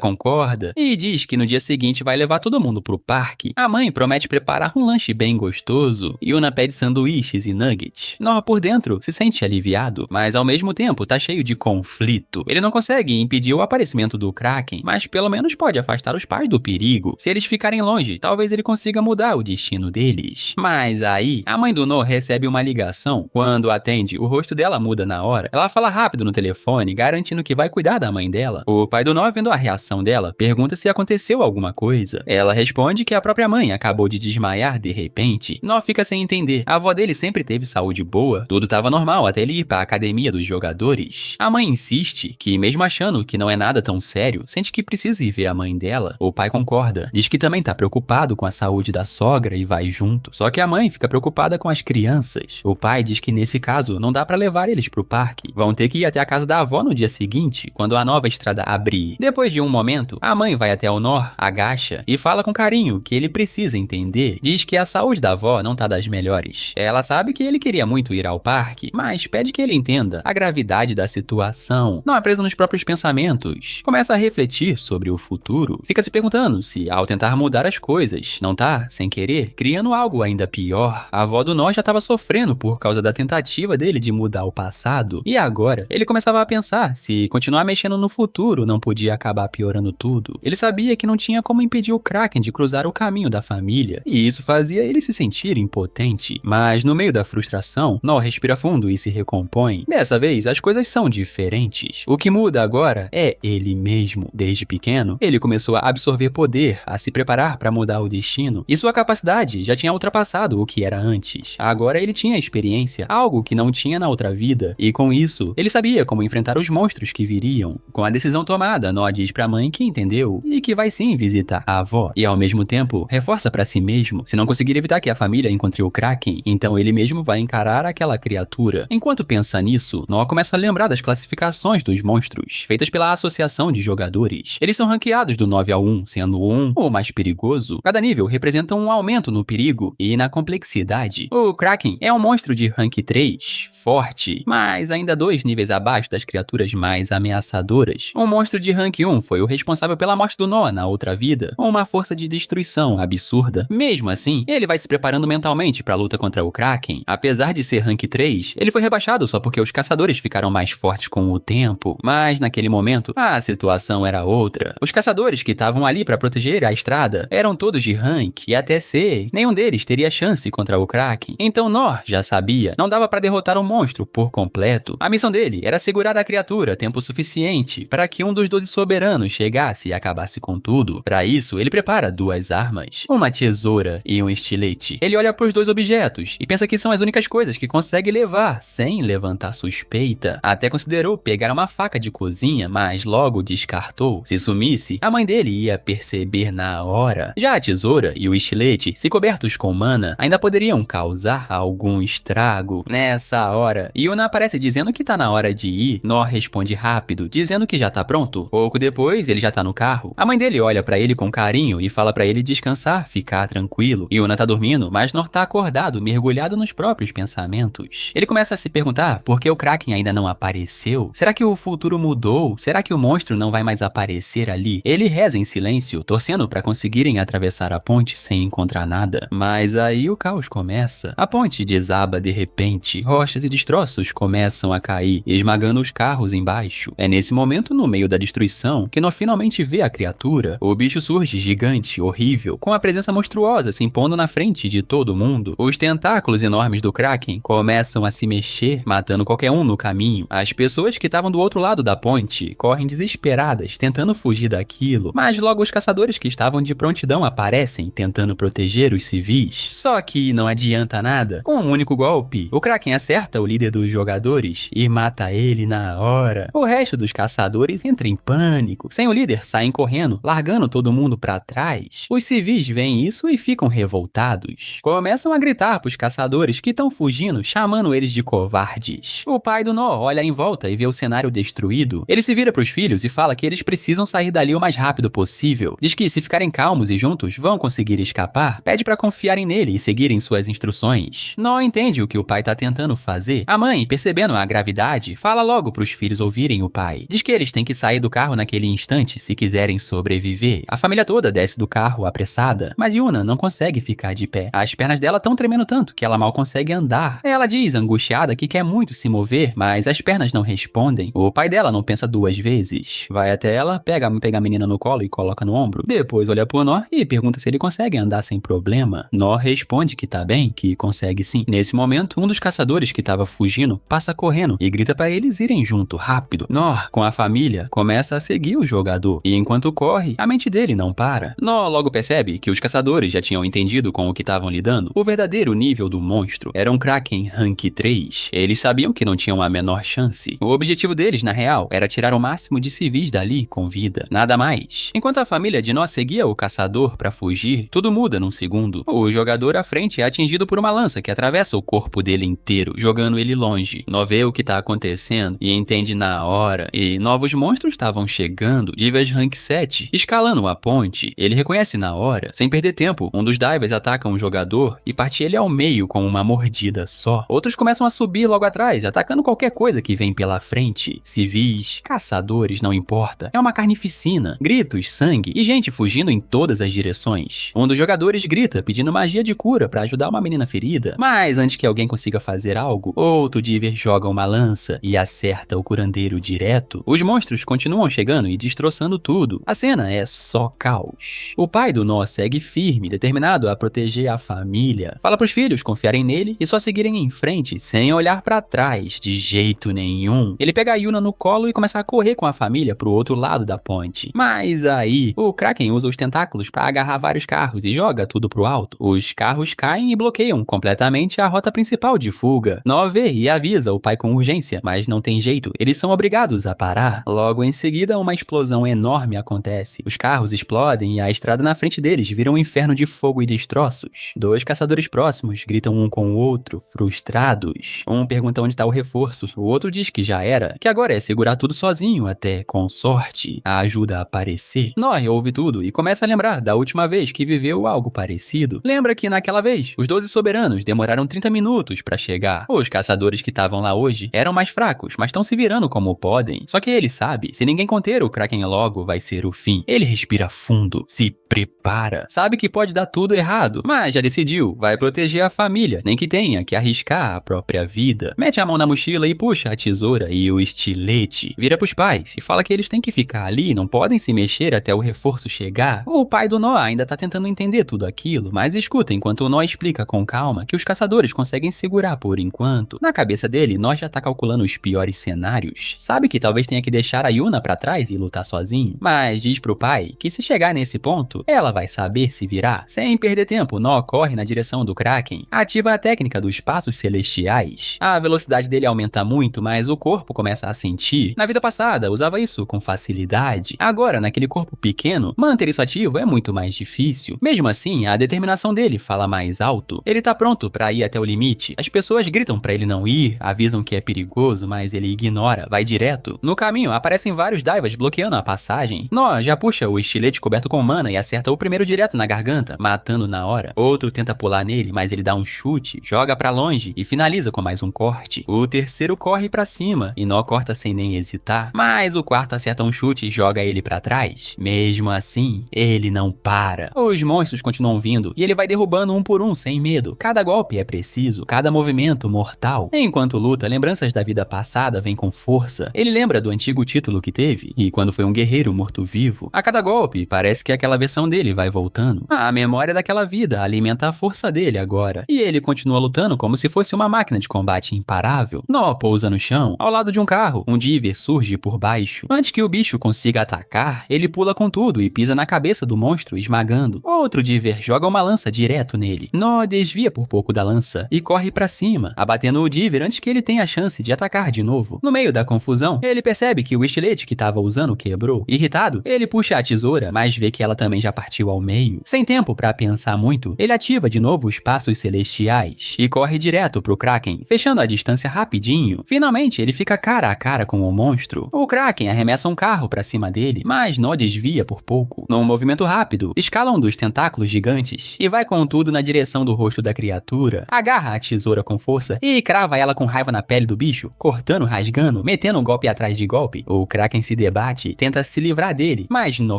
concorda e diz que no dia seguinte vai levar todo mundo pro parque. A mãe promete preparar um lanche bem gostoso. Yuna pede sanduíches e nuggets. Noah por dentro se sente aliviado, mas ao mesmo tempo tá cheio de conflito. Ele não consegue impedir o aparecimento do Kraken, mas pelo menos pode afastar os pais do perigo. Se eles ficarem longe, talvez ele consiga mudar o destino deles. Mas aí, a mãe do Noah recebe uma ligação. Quando atende, o rosto dela muda na hora. Ela fala rápido no telefone, garantindo que vai cuidar da mãe dela. O pai do Noah, vendo a reação dela, pergunta se aconteceu alguma coisa. Ela responde que a própria mãe acabou de desmaiar de repente. Noah fica sem entender. A avó dele sempre teve saúde boa, tudo tava normal até ele ir pra academia dos jogadores. A mãe insiste que, mesmo achando que não é nada tão sério, sente que precisa ir ver a mãe dela. O pai concorda. Diz que também tá preocupado com a saúde da sogra e vai junto. Só que a mãe fica preocupada com as crianças. O pai diz que nesse caso não dá pra levar eles pro parque. Vão ter que ir até a casa da avó no dia seguinte, quando a nova estrada abrir. Depois de um momento, a mãe vai até o Noah, agacha e fala com carinho que ele precisa entender. Diz que a saúde da avó não tá das melhores. Ela sabe que ele queria muito ir ao parque, mas pede que ele entenda a gravidade da situação. Não é preso nos próprios pensamentos. Começa a refletir sobre o futuro. Fica se perguntando se, ao tentar mudar as coisas, não tá, sem querer, criando algo ainda pior. A avó do Noah já estava sofrendo por causa da tentativa dele de mudar o passado. E agora, ele começava a pensar se continuar mexendo no futuro não podia acabar piorando tudo. Ele sabia que não tinha como impedir o Kraken de cruzar o caminho da família, e isso fazia ele se sentir impotente. Mas no meio da frustração, Nor respira fundo e se recompõe. Dessa vez, as coisas são diferentes. O que muda agora é ele mesmo. Desde pequeno, ele começou a absorver poder, a se preparar para mudar o destino, e sua capacidade já tinha ultrapassado o que era antes. Agora ele tinha experiência, algo que não tinha na outra vida, e com isso, ele sabia como enfrentar os monstros que viriam. Com a decisão tomada, Nor diz pra mãe que entendeu e que vai sim visitar a avó, e ao mesmo tempo, reforça pra si mesmo, se não conseguir evitar que a família encontre o Kraken, então ele mesmo vai encarar aquela criatura. Enquanto pensa nisso, Nor começa a lembrar das classificações dos monstros, feitas pela associação de jogadores. Eles são ranqueados do 9 ao 1, sendo o 1 o mais perigoso. Cada nível representa um aumento no perigo e na complexidade. O Kraken é um monstro de rank 3, forte, mas ainda 2 níveis abaixo das criaturas mais ameaçadoras. Um monstro de rank 1 foi o responsável pela morte do Nor na outra vida, uma força de destruição absurda. Mesmo assim, ele vai se preparando mentalmente para a luta contra o Kraken. Apesar de ser rank 3, ele foi rebaixado só porque os caçadores ficaram mais fortes com o tempo, mas naquele momento, a situação era outra. Os caçadores que estavam ali para proteger a estrada eram todos de rank, e até C, nenhum deles teria chance contra o Kraken. Então Nor já sabia, não dava para derrotar o monstro por completo. A missão dele era segurar a criatura tempo suficiente para que um dos 12 soberanos chegasse e acabasse com tudo. Para isso, ele prepara 2 armas, uma tesoura e um estilete. Ele olha para os 2 objetos e pensa que são as únicas coisas que consegue levar sem levantar suspeita. Até considerou pegar uma faca de cozinha, mas logo descartou. Se sumisse, a mãe dele ia perceber na hora. Já a tesoura e o estilete, se cobertos com mana, ainda poderiam causar algum estrago. Nessa hora, Yuna aparece dizendo que tá na hora de ir. Nor responde rápido, dizendo que já tá pronto. Pouco depois, ele já tá no carro. A mãe dele olha pra ele com carinho e fala pra ele descansar, ficar tranquilo. Yuna tá dormindo, mas Nor tá acordado, mergulhado nos próprios pensamentos. Ele começa a se perguntar por que o Kraken ainda não apareceu. Será que o futuro mudou? Será que o monstro não vai mais aparecer ali? Ele reza em silêncio, torcendo pra conseguirem atravessar a ponte sem encontrar nada. Mas aí o caos começa. A ponte desaba de repente, rochas e destroços começam a cair, esmagando os carros embaixo. É nesse momento, no meio da destruição, que Nor finalmente vê a criatura. O bicho surge gigante, horrível, com a presença monstruosa se impondo na frente de todo mundo. Os tentáculos enormes do Kraken começam a se mexer, matando qualquer um no caminho. As pessoas que estavam do outro lado da ponte correm desesperadas, tentando fugir daquilo, mas logo os caçadores que estavam de prontidão aparecem, tentando proteger os civis. Só que não adianta nada. Com um único golpe, o Kraken acerta o líder dos jogadores e mata ele na hora. O resto dos caçadores entra em pânico. Sem o líder, saem correndo, largando todo mundo pra trás. Os civis veem isso e ficam revoltados. Começam a gritar pros caçadores que estão fugindo, chamando eles de covardes. O pai do Nor olha em volta e vê o cenário destruído. Ele se vira pros filhos e fala que eles precisam sair dali o mais rápido possível. Diz que se ficarem calmos e juntos vão conseguir escapar. Pede pra confiarem nele e seguirem suas instruções. Nor entende o que o pai tá tentando fazer. A mãe, percebendo a gravidade, fala logo pros filhos ouvirem o pai. Diz que eles têm que sair do carro naquele instante se quiserem sobreviver. A família toda desce do carro apressada, mas Yuna não consegue ficar de pé. As pernas dela estão tremendo tanto que ela mal consegue andar. Ela diz, angustiada, que quer muito se mover, mas as pernas não respondem. O pai dela não pensa 2 vezes. Vai até ela, pega a menina no colo e coloca no ombro. Depois olha pro Nor e pergunta se ele consegue andar sem problema. Nor responde que tá bem, que consegue sim. Nesse momento, um dos caçadores que tava fugindo passa correndo e grita pra eles irem junto, rápido. Nor, com a família, começa a seguir o jogador, e enquanto corre, a mente dele não para. Nor logo percebe que os caçadores já tinham entendido com o que estavam lidando. O verdadeiro nível do monstro era um Kraken rank 3. Eles sabiam que não tinham a menor chance. O objetivo deles, na real, era tirar o máximo de civis dali com vida. Nada mais. Enquanto a família de Nor seguia o caçador pra fugir, tudo muda num segundo. O jogador à frente é atingido por uma lança que atravessa o corpo dele inteiro, jogando ele longe. Nor vê o que tá acontecendo e entende na hora. E novos monstros estavam chegando, Divas rank 7, escalando a ponte. Ele reconhece na hora. Sem perder tempo, um dos Divas ataca um jogador e parte ele ao meio com uma mordida só. Outros começam a subir logo atrás, atacando qualquer coisa que vem pela frente. Civis, caçadores, não importa. É uma carnificina. Gritos, sangue e gente fugindo em todas as direções. Um dos jogadores grita pedindo magia de cura pra ajudar uma menina ferida. Mas antes que alguém consiga fazer algo, outro Diver joga uma lança e acerta o curandeiro direto. Os monstros continuam chegando e destroçando tudo. A cena é só caos. O pai do Nó segue firme, determinado a proteger a família. Fala pros filhos confiarem nele e só seguirem em frente, sem olhar pra trás de jeito nenhum. Ele pega a Yuna no colo e começa a correr com a família pro outro lado da ponte. Mas aí, o Kraken usa os tentáculos pra agarrar vários carros e joga tudo pro alto. Os carros caem e bloqueiam completamente a rota principal de fuga. Nó vê e avisa o pai com urgência, mas não tem jeito, eles são obrigados a parar. Logo em seguida, uma explosão enorme acontece. Os carros explodem e a estrada na frente deles vira um inferno de fogo e destroços. Dois caçadores próximos gritam um com o outro, frustrados. Um pergunta onde tá o reforço, o outro diz que já era, que agora é segurar tudo sozinho até, com sorte, a ajuda a aparecer. Nó ouve tudo e começa a lembrar da última vez que viveu algo parecido. Lembra que naquela vez, os 12 soberanos demoraram 30 minutos pra chegar. Os caçadores que estavam lá hoje eram mais fracos, mas estão se virando como podem. Só que ele sabe, se ninguém conter o Kraken logo, vai ser o fim. Ele respira fundo, se prepara. Sabe que pode dar tudo errado, mas já decidiu, vai proteger a família, nem que tenha que arriscar a própria vida. Mete a mão na mochila e puxa a tesoura e o estilete. Vira pros pais e fala que eles têm que ficar ali, não podem se mexer até o reforço chegar. O pai do Nó ainda tá tentando entender tudo aquilo, mas escuta enquanto o Nó explica com calma que os caçadores conseguem segurar por enquanto. Na cabeça dele, Nó já tá calculando os piores cenários. Sabe que talvez tenha que deixar a Yuna pra trás e lutar sozinho, mas diz pro pai que se chegar nesse ponto, ela vai saber se virar. Sem perder tempo, Nó corre na direção do Kraken, ativa a técnica dos passos celestiais. A velocidade dele aumenta muito, mas o corpo começa a sentir. Na vida passada, usava isso com facilidade. Agora, naquele corpo pequeno, manter isso ativo é muito mais difícil. Mesmo assim, a determinação dele fala mais alto. Ele tá pronto pra ir até o limite. As pessoas gritam pra ele não ir, avisam que é perigoso, mas ele ignora, vai direto. No caminho, aparecem vários Daivas bloqueando a passagem. Nó já puxa o estilete coberto com mana e acerta o primeiro direto na garganta, matando na hora. Outro tenta pular nele, mas ele dá um chute, joga pra longe e finaliza com mais um corte. O terceiro corre pra cima e Nó corta sem nem hesitar, mas o quarto acerta um chute e joga ele pra trás. Mesmo assim, ele não para. Os monstros continuam vindo e ele vai derrubando um por um sem medo. Cada golpe é preciso, cada movimento mortal. Enquanto luta, lembranças da vida passada vêm com força. Ele lembra do antigo título que teve e quando foi um guerreiro morto-vivo. A cada golpe, parece que aquela versão dele vai voltando. A memória daquela vida alimenta a força dele agora. E ele continua lutando como se fosse uma máquina de combate imparável. Nó pousa no chão, ao lado de um carro. Um Diver surge por baixo. Antes que o bicho consiga atacar, ele pula com tudo e pisa na cabeça do monstro, esmagando. Outro Diver joga uma lança direto nele. Nó desvia por pouco da lança e corre pra cima, abatendo o Diver antes que ele tenha a chance de atacar de novo. No meio da confusão, ele percebe que o estilete que estava usando quebrou. Irritado, ele puxa a tesoura, mas vê que ela também já partiu ao meio. Sem tempo pra pensar muito, ele ativa de novo os passos celestiais e corre direto pro Kraken, fechando a distância rapidinho. Finalmente, ele fica cara a cara com o monstro. O Kraken arremessa um carro pra cima dele, mas Nó desvia por pouco. Num movimento rápido, escala um dos tentáculos gigantes e vai com tudo na direção do rosto da criatura. Agarra a tesoura com força e crava ela com raiva na pele do bicho, cortando, rasgando, metendo um golpe atrás de golpe. O Kraken se debate, tenta se livrar dele, mas Nó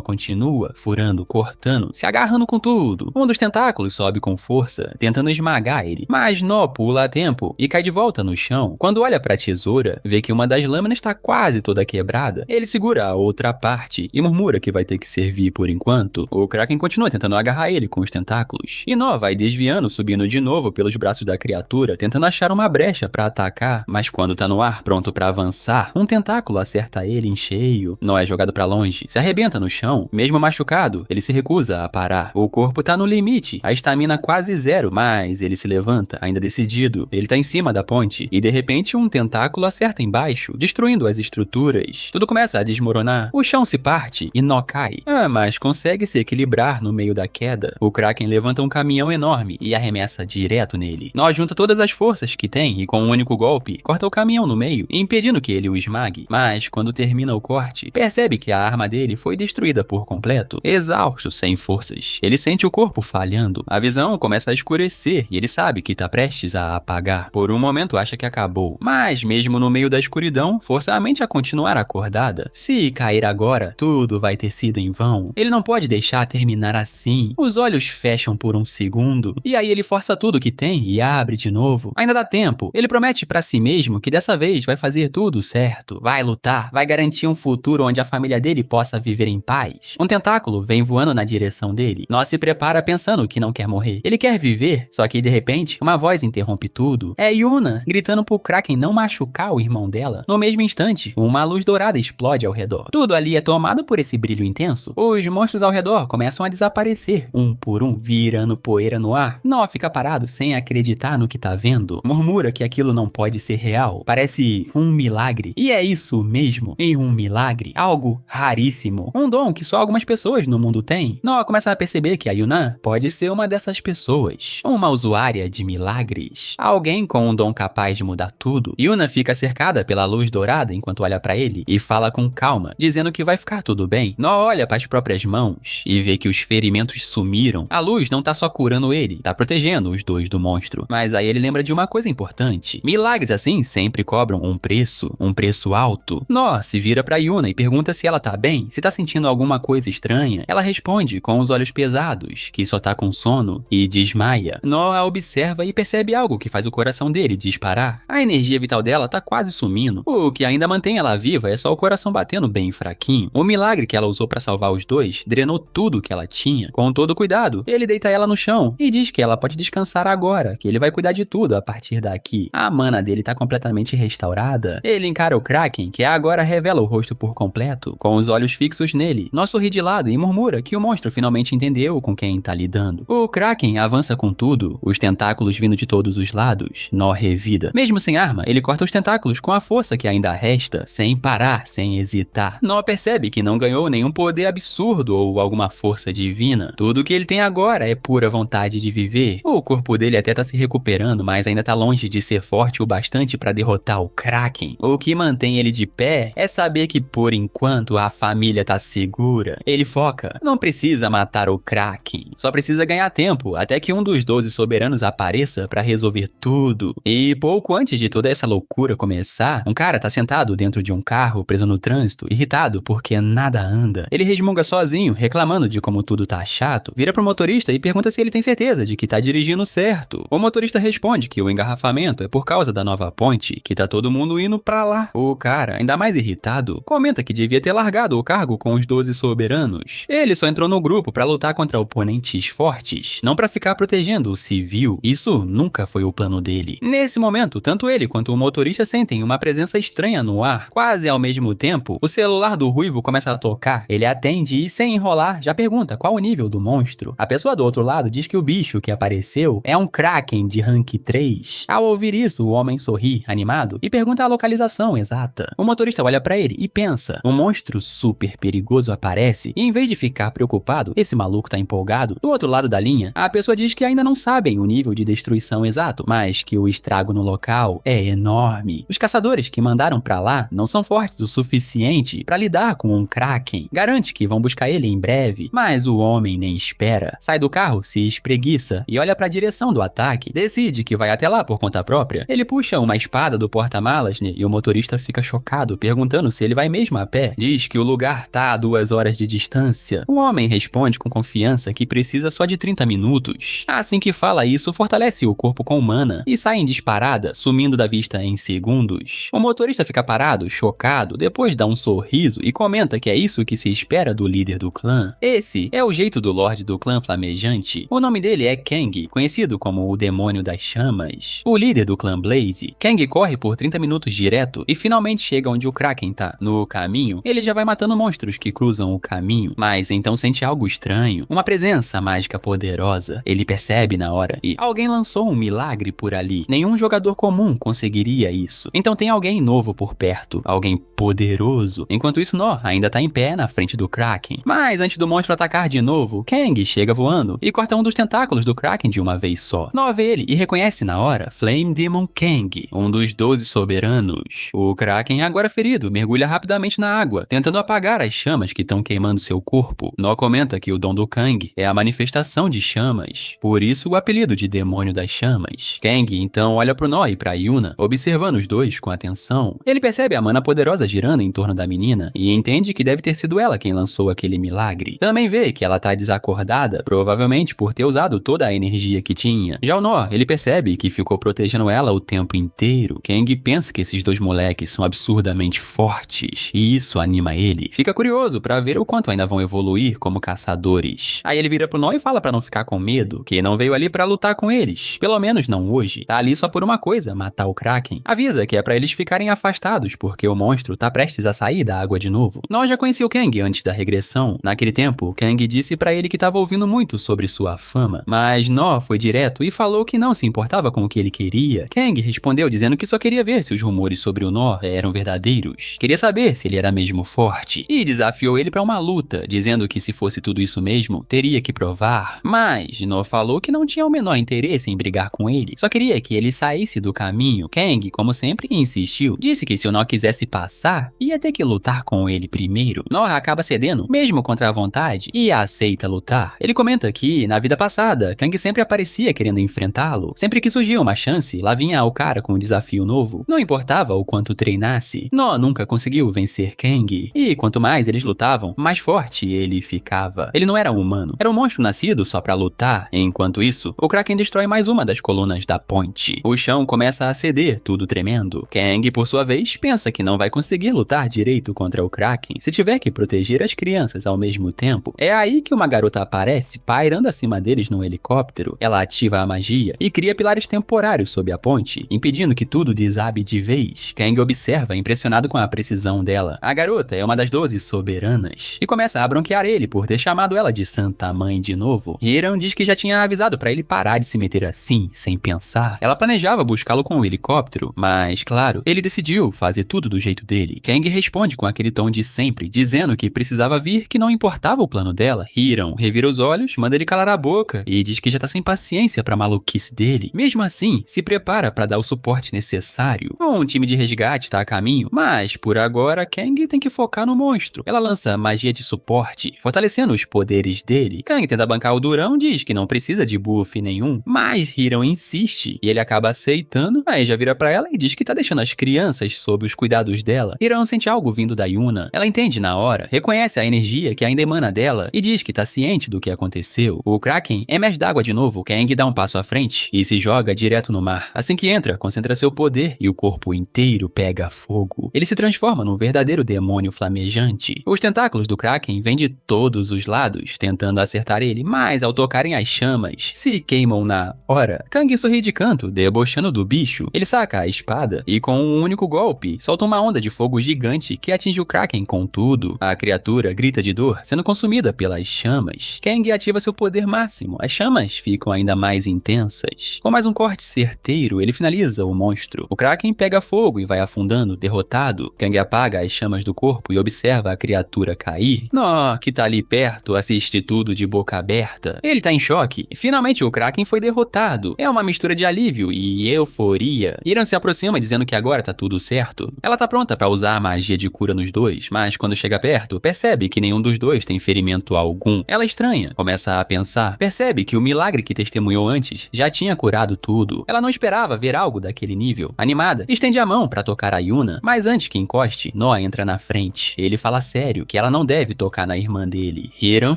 continua, furando, cortando, se agarrando com tudo. Um dos tentáculos sobe com força, tentando esmagar ele, mas Nó pula a tempo e cai de volta no chão. Quando olha pra tesoura, vê que uma das lâminas está quase toda quebrada. Ele segura a outra parte e murmura que vai ter que servir por enquanto. O Kraken continua tentando agarrar ele com os tentáculos, e Nó vai desviando, subindo de novo pelos braços da criatura, tentando achar uma brecha pra atacar, mas quando tá no ar, pronto pra avançar, um tentáculo acerta ele em cheio. Nó é jogado pra longe, se arrebenta no chão. Mesmo machucado, ele se recusa a parar. O corpo tá no limite, a estamina quase zero, mas ele se levanta, ainda decidido. Ele tá em cima da ponte, e de repente um tentáculo acerta embaixo, destruindo as estruturas. Tudo começa a desmoronar, o chão se parte e Nó cai. Mas consegue se equilibrar no meio da queda. O Kraken levanta um caminhão enorme e arremessa direto nele. Nó junta todas as forças que tem e com um único golpe, corta o caminhão no meio, impedindo que ele o esmague. Mas quando termina o corte, percebe que a arma dele foi destruída por completo. Exausto, sem forças, ele sente o corpo falhando. A visão começa a escurecer e ele sabe que tá prestes a apagar. Por um momento acha que acabou, mas mesmo no meio da escuridão, força a mente a continuar acordada. Se cair agora, tudo vai ter sido em vão. Ele não pode deixar terminar assim. Os olhos fecham por um segundo, e aí ele força tudo que tem e abre de novo. Ainda dá tempo tempo, ele promete pra si mesmo que dessa vez vai fazer tudo certo, vai lutar, vai garantir um futuro onde a família dele possa viver em paz. Um tentáculo vem voando na direção dele. Nó se prepara pensando que não quer morrer. Ele quer viver, só que de repente, uma voz interrompe tudo. É Yuna, gritando pro Kraken não machucar o irmão dela. No mesmo instante, uma luz dourada explode ao redor. Tudo ali é tomado por esse brilho intenso. Os monstros ao redor começam a desaparecer, um por um, virando poeira no ar. Nó fica parado sem acreditar no que tá vendo. Murmura que aquilo não pode ser real. Parece um milagre. E é isso mesmo, em um milagre. Algo raríssimo. Um dom que só algumas pessoas no mundo têm. Nó começa a perceber que a Yuna pode ser uma dessas pessoas. Uma usuária de milagres. Alguém com um dom capaz de mudar tudo. Yuna fica cercada pela luz dourada enquanto olha pra ele e fala com calma, dizendo que vai ficar tudo bem. Nó olha para as próprias mãos e vê que os ferimentos sumiram. A luz não tá só curando ele, tá protegendo os dois do monstro. Mas aí ele lembra de uma coisa importante. Milagres assim sempre cobram um preço alto. Nó se vira pra Yuna e pergunta se ela tá bem, se tá sentindo alguma coisa estranha. Ela responde com os olhos pesados, que só tá com sono, e desmaia. Nó a observa e percebe algo que faz o coração dele disparar. A energia vital dela tá quase sumindo. O que ainda mantém ela viva é só o coração batendo bem fraquinho. O milagre que ela usou pra salvar os dois drenou tudo que ela tinha. Com todo cuidado, ele deita ela no chão e diz que ela pode descansar agora, que ele vai cuidar de tudo a partir daqui. A mana dele tá completamente restaurada. Ele encara o Kraken, que agora revela o rosto por completo, com os olhos fixos nele. Nó sorri de lado e murmura que o monstro finalmente entendeu com quem tá lidando. O Kraken avança com tudo, os tentáculos vindo de todos os lados. Nó revida. Mesmo sem arma, ele corta os tentáculos com a força que ainda resta, sem parar, sem hesitar. Nó percebe que não ganhou nenhum poder absurdo ou alguma força divina. Tudo que ele tem agora é pura vontade de viver. O corpo dele até tá se recuperando, mas ainda tá longe de ser forte o bastante pra derrotar o Kraken. O que mantém ele de pé é saber que por enquanto a família tá segura. Ele foca. Não precisa matar o Kraken, só precisa ganhar tempo até que um dos 12 soberanos apareça pra resolver tudo. E pouco antes de toda essa loucura começar, um cara tá sentado dentro de um carro preso no trânsito, irritado porque nada anda. Ele resmunga sozinho, reclamando de como tudo tá chato, vira pro motorista e pergunta se ele tem certeza de que tá dirigindo certo. O motorista responde que o engarrafamento é por causa da nova ponte, que tá todo mundo indo pra lá. O cara, ainda mais irritado, comenta que devia ter largado o cargo com os 12 soberanos. Ele só entrou no grupo pra lutar contra oponentes fortes, não pra ficar protegendo o civil. Isso nunca foi o plano dele. Nesse momento, tanto ele quanto o motorista sentem uma presença estranha no ar. Quase ao mesmo tempo, o celular do Ruivo começa a tocar. Ele atende e, sem enrolar, já pergunta qual o nível do monstro. A pessoa do outro lado diz que o bicho que apareceu é um Kraken de rank 3. Ao ouvir isso, o homem sorri, animado, e pergunta a localização exata. O motorista olha pra ele e pensa, um monstro super perigoso aparece, e em vez de ficar preocupado, esse maluco tá empolgado. Do outro lado da linha, a pessoa diz que ainda não sabem o nível de destruição exato, mas que o estrago no local é enorme. Os caçadores que mandaram pra lá não são fortes o suficiente pra lidar com um Kraken. Garante que vão buscar ele em breve, mas o homem nem espera. Sai do carro, se espreguiça e olha pra direção do ataque. Decide que vai até lá por conta própria. Ele puxa uma espada do porta-malas e o motorista fica chocado, perguntando se ele vai mesmo a pé. Diz que o lugar tá a 2 horas de distância. O homem responde com confiança que precisa só de 30 minutos. Assim que fala isso, fortalece o corpo com mana e sai em disparada, sumindo da vista em segundos. O motorista fica parado, chocado, depois dá um sorriso e comenta que é isso que se espera do líder do clã. Esse é o jeito do Lorde do clã flamejante. O nome dele é Kang, conhecido como o Demônio das Chamas. O líder do clã Blaze. Kang corre por 30 minutos direto e finalmente chega onde o Kraken tá. No caminho, ele já vai matando monstros que cruzam o caminho, mas então sente algo estranho, uma presença mágica poderosa. Ele percebe na hora e alguém lançou um milagre por ali. Nenhum jogador comum conseguiria isso. Então tem alguém novo por perto, alguém poderoso. Enquanto isso, Nó ainda tá em pé na frente do Kraken. Mas antes do monstro atacar de novo, Kang chega voando e corta um dos tentáculos do Kraken de uma vez só. Nó vê ele e reconhece na hora Flame Demon Kang, um dos 12 soberanos. O Kraken, agora ferido, mergulha rapidamente na água, tentando apagar as chamas que estão queimando seu corpo. Nó comenta que o dom do Kang é a manifestação de chamas, por isso o apelido de Demônio das Chamas. Kang então olha pro Nó e pra Yuna, observando os dois com atenção. Ele percebe a mana poderosa girando em torno da menina e entende que deve ter sido ela quem lançou aquele milagre. Também vê que ela tá desacordada, provavelmente por ter usado toda a energia que tinha. Já o Nó, ele percebe que ficou protegendo ela o tempo inteiro. Kang pensa que esses dois moleques são absurdamente fortes, e isso anima ele. Fica curioso pra ver o quanto ainda vão evoluir como caçadores. Aí ele vira pro nó e fala pra não ficar com medo, que não veio ali pra lutar com eles. Pelo menos não hoje. Tá ali só por uma coisa, matar o Kraken. Avisa que é pra eles ficarem afastados, porque o monstro tá prestes a sair da água de novo. Nó já conhecia o Kang antes da regressão. Naquele tempo, Kang disse pra ele que tava ouvindo muito sobre sua fama, mas Nó foi direto e falou que não se importava com o que ele queria. Kang respondeu dizendo que só queria ver se os rumores sobre o Nó eram verdadeiros. Queria saber se ele era mesmo forte, e desafiou ele pra uma luta, dizendo que se fosse tudo isso mesmo, teria que provar. Mas Nó falou que não tinha o menor interesse em brigar com ele, só queria que ele saísse do caminho. Kang, como sempre, insistiu. Disse que se o Nó quisesse passar, ia ter que lutar com ele primeiro. Nó acaba cedendo, mesmo contra a vontade, e aceita lutar. Ele comenta que, na vida passada, Kang sempre aparecia querendo enfrentá-lo. Sempre que surgia uma chance, lá vinha o cara com um desafio novo. Não importava o quanto treinasse, Nó nunca conseguiu vencer Kang. E quanto mais eles lutavam, mais forte ele ficava. Ele não era um humano, era um monstro nascido só pra lutar. Enquanto isso, o Kraken destrói mais uma das colunas da ponte. O chão começa a ceder, tudo tremendo. Kang, por sua vez, pensa que não vai conseguir lutar direito contra o Kraken se tiver que proteger as crianças ao mesmo tempo. É aí que uma garota aparece, pairando acima deles num helicóptero. Ela ativa a magia e cria pilares temporários sob a ponte, impedindo que tudo desabe de vez. Kang observa, impressionado com a precisão dela. A garota é uma das 12 soberanas e começa a bronquear ele por ter chamado ela de Santa Mãe de novo. Hiram diz que já tinha avisado pra ele parar de se meter assim, sem pensar. Ela planejava buscá-lo com o helicóptero, mas, claro, ele decidiu fazer tudo do jeito dele. Kang responde com aquele tom de sempre, dizendo que precisava vir, que não importava o plano dela. Hiram revira os olhos, manda ele calar a boca e diz que já tá sem paciência pra maluquice dele. Mesmo assim, se prepara pra dar o suporte necessário. Um time de resgate tá a caminho, mas por agora Kang tem que focar no monstro. Ela lança magia de suporte, fortalecendo os poderes dele. Kang tenta bancar o durão, diz que não precisa de buff nenhum, mas Hiram insiste e ele acaba aceitando. Aí já vira pra ela e diz que tá deixando as crianças sob os cuidados dela. Hiram sente algo vindo da Yuna. Ela entende na hora, reconhece a energia que ainda emana dela e diz que tá ciente do que aconteceu. O Kraken emerge d'água de novo. Kang dá um passo à frente e se joga direto no mar. Assim que entra, concentra seu poder e o corpo inteiro pega fogo. Ele se transforma num verdadeiro demônio flamejante. Os tentáculos do Kraken vêm de todos os lados, tentando acertar ele, mas ao tocarem as chamas, se queimam na hora. Kang sorri de canto, debochando do bicho. Ele saca a espada e com um único golpe, solta uma onda de fogo gigante que atinge o Kraken com tudo. A criatura grita de dor, sendo consumida pelas chamas. Kang ativa seu poder máximo. As chamas ficam ainda mais intensas. Com mais um corte certeiro, ele finaliza o monstro. O Kraken pega fogo e vai afundando, derrotado. Kang apaga as chamas do corpo e observa a criatura cair. Nó, que tá ali perto, assiste tudo de boca aberta. Ele tá em choque. Finalmente o Kraken foi derrotado. É uma mistura de alívio e euforia. Hiram se aproxima dizendo que agora tá tudo certo. Ela tá pronta pra usar a magia de cura nos dois, mas quando chega perto, percebe que nenhum dos dois tem ferimento algum. Ela estranha, começa a pensar, percebe que o milagre que testemunhou antes já tinha curado tudo. Ela não esperava ver algo daquele nível. Animada, estende a mão pra tocar a Yuna, mas antes que encoste, Nó entra na frente. Ele fala sério que ela não deve tocar na irmã dele. Hiram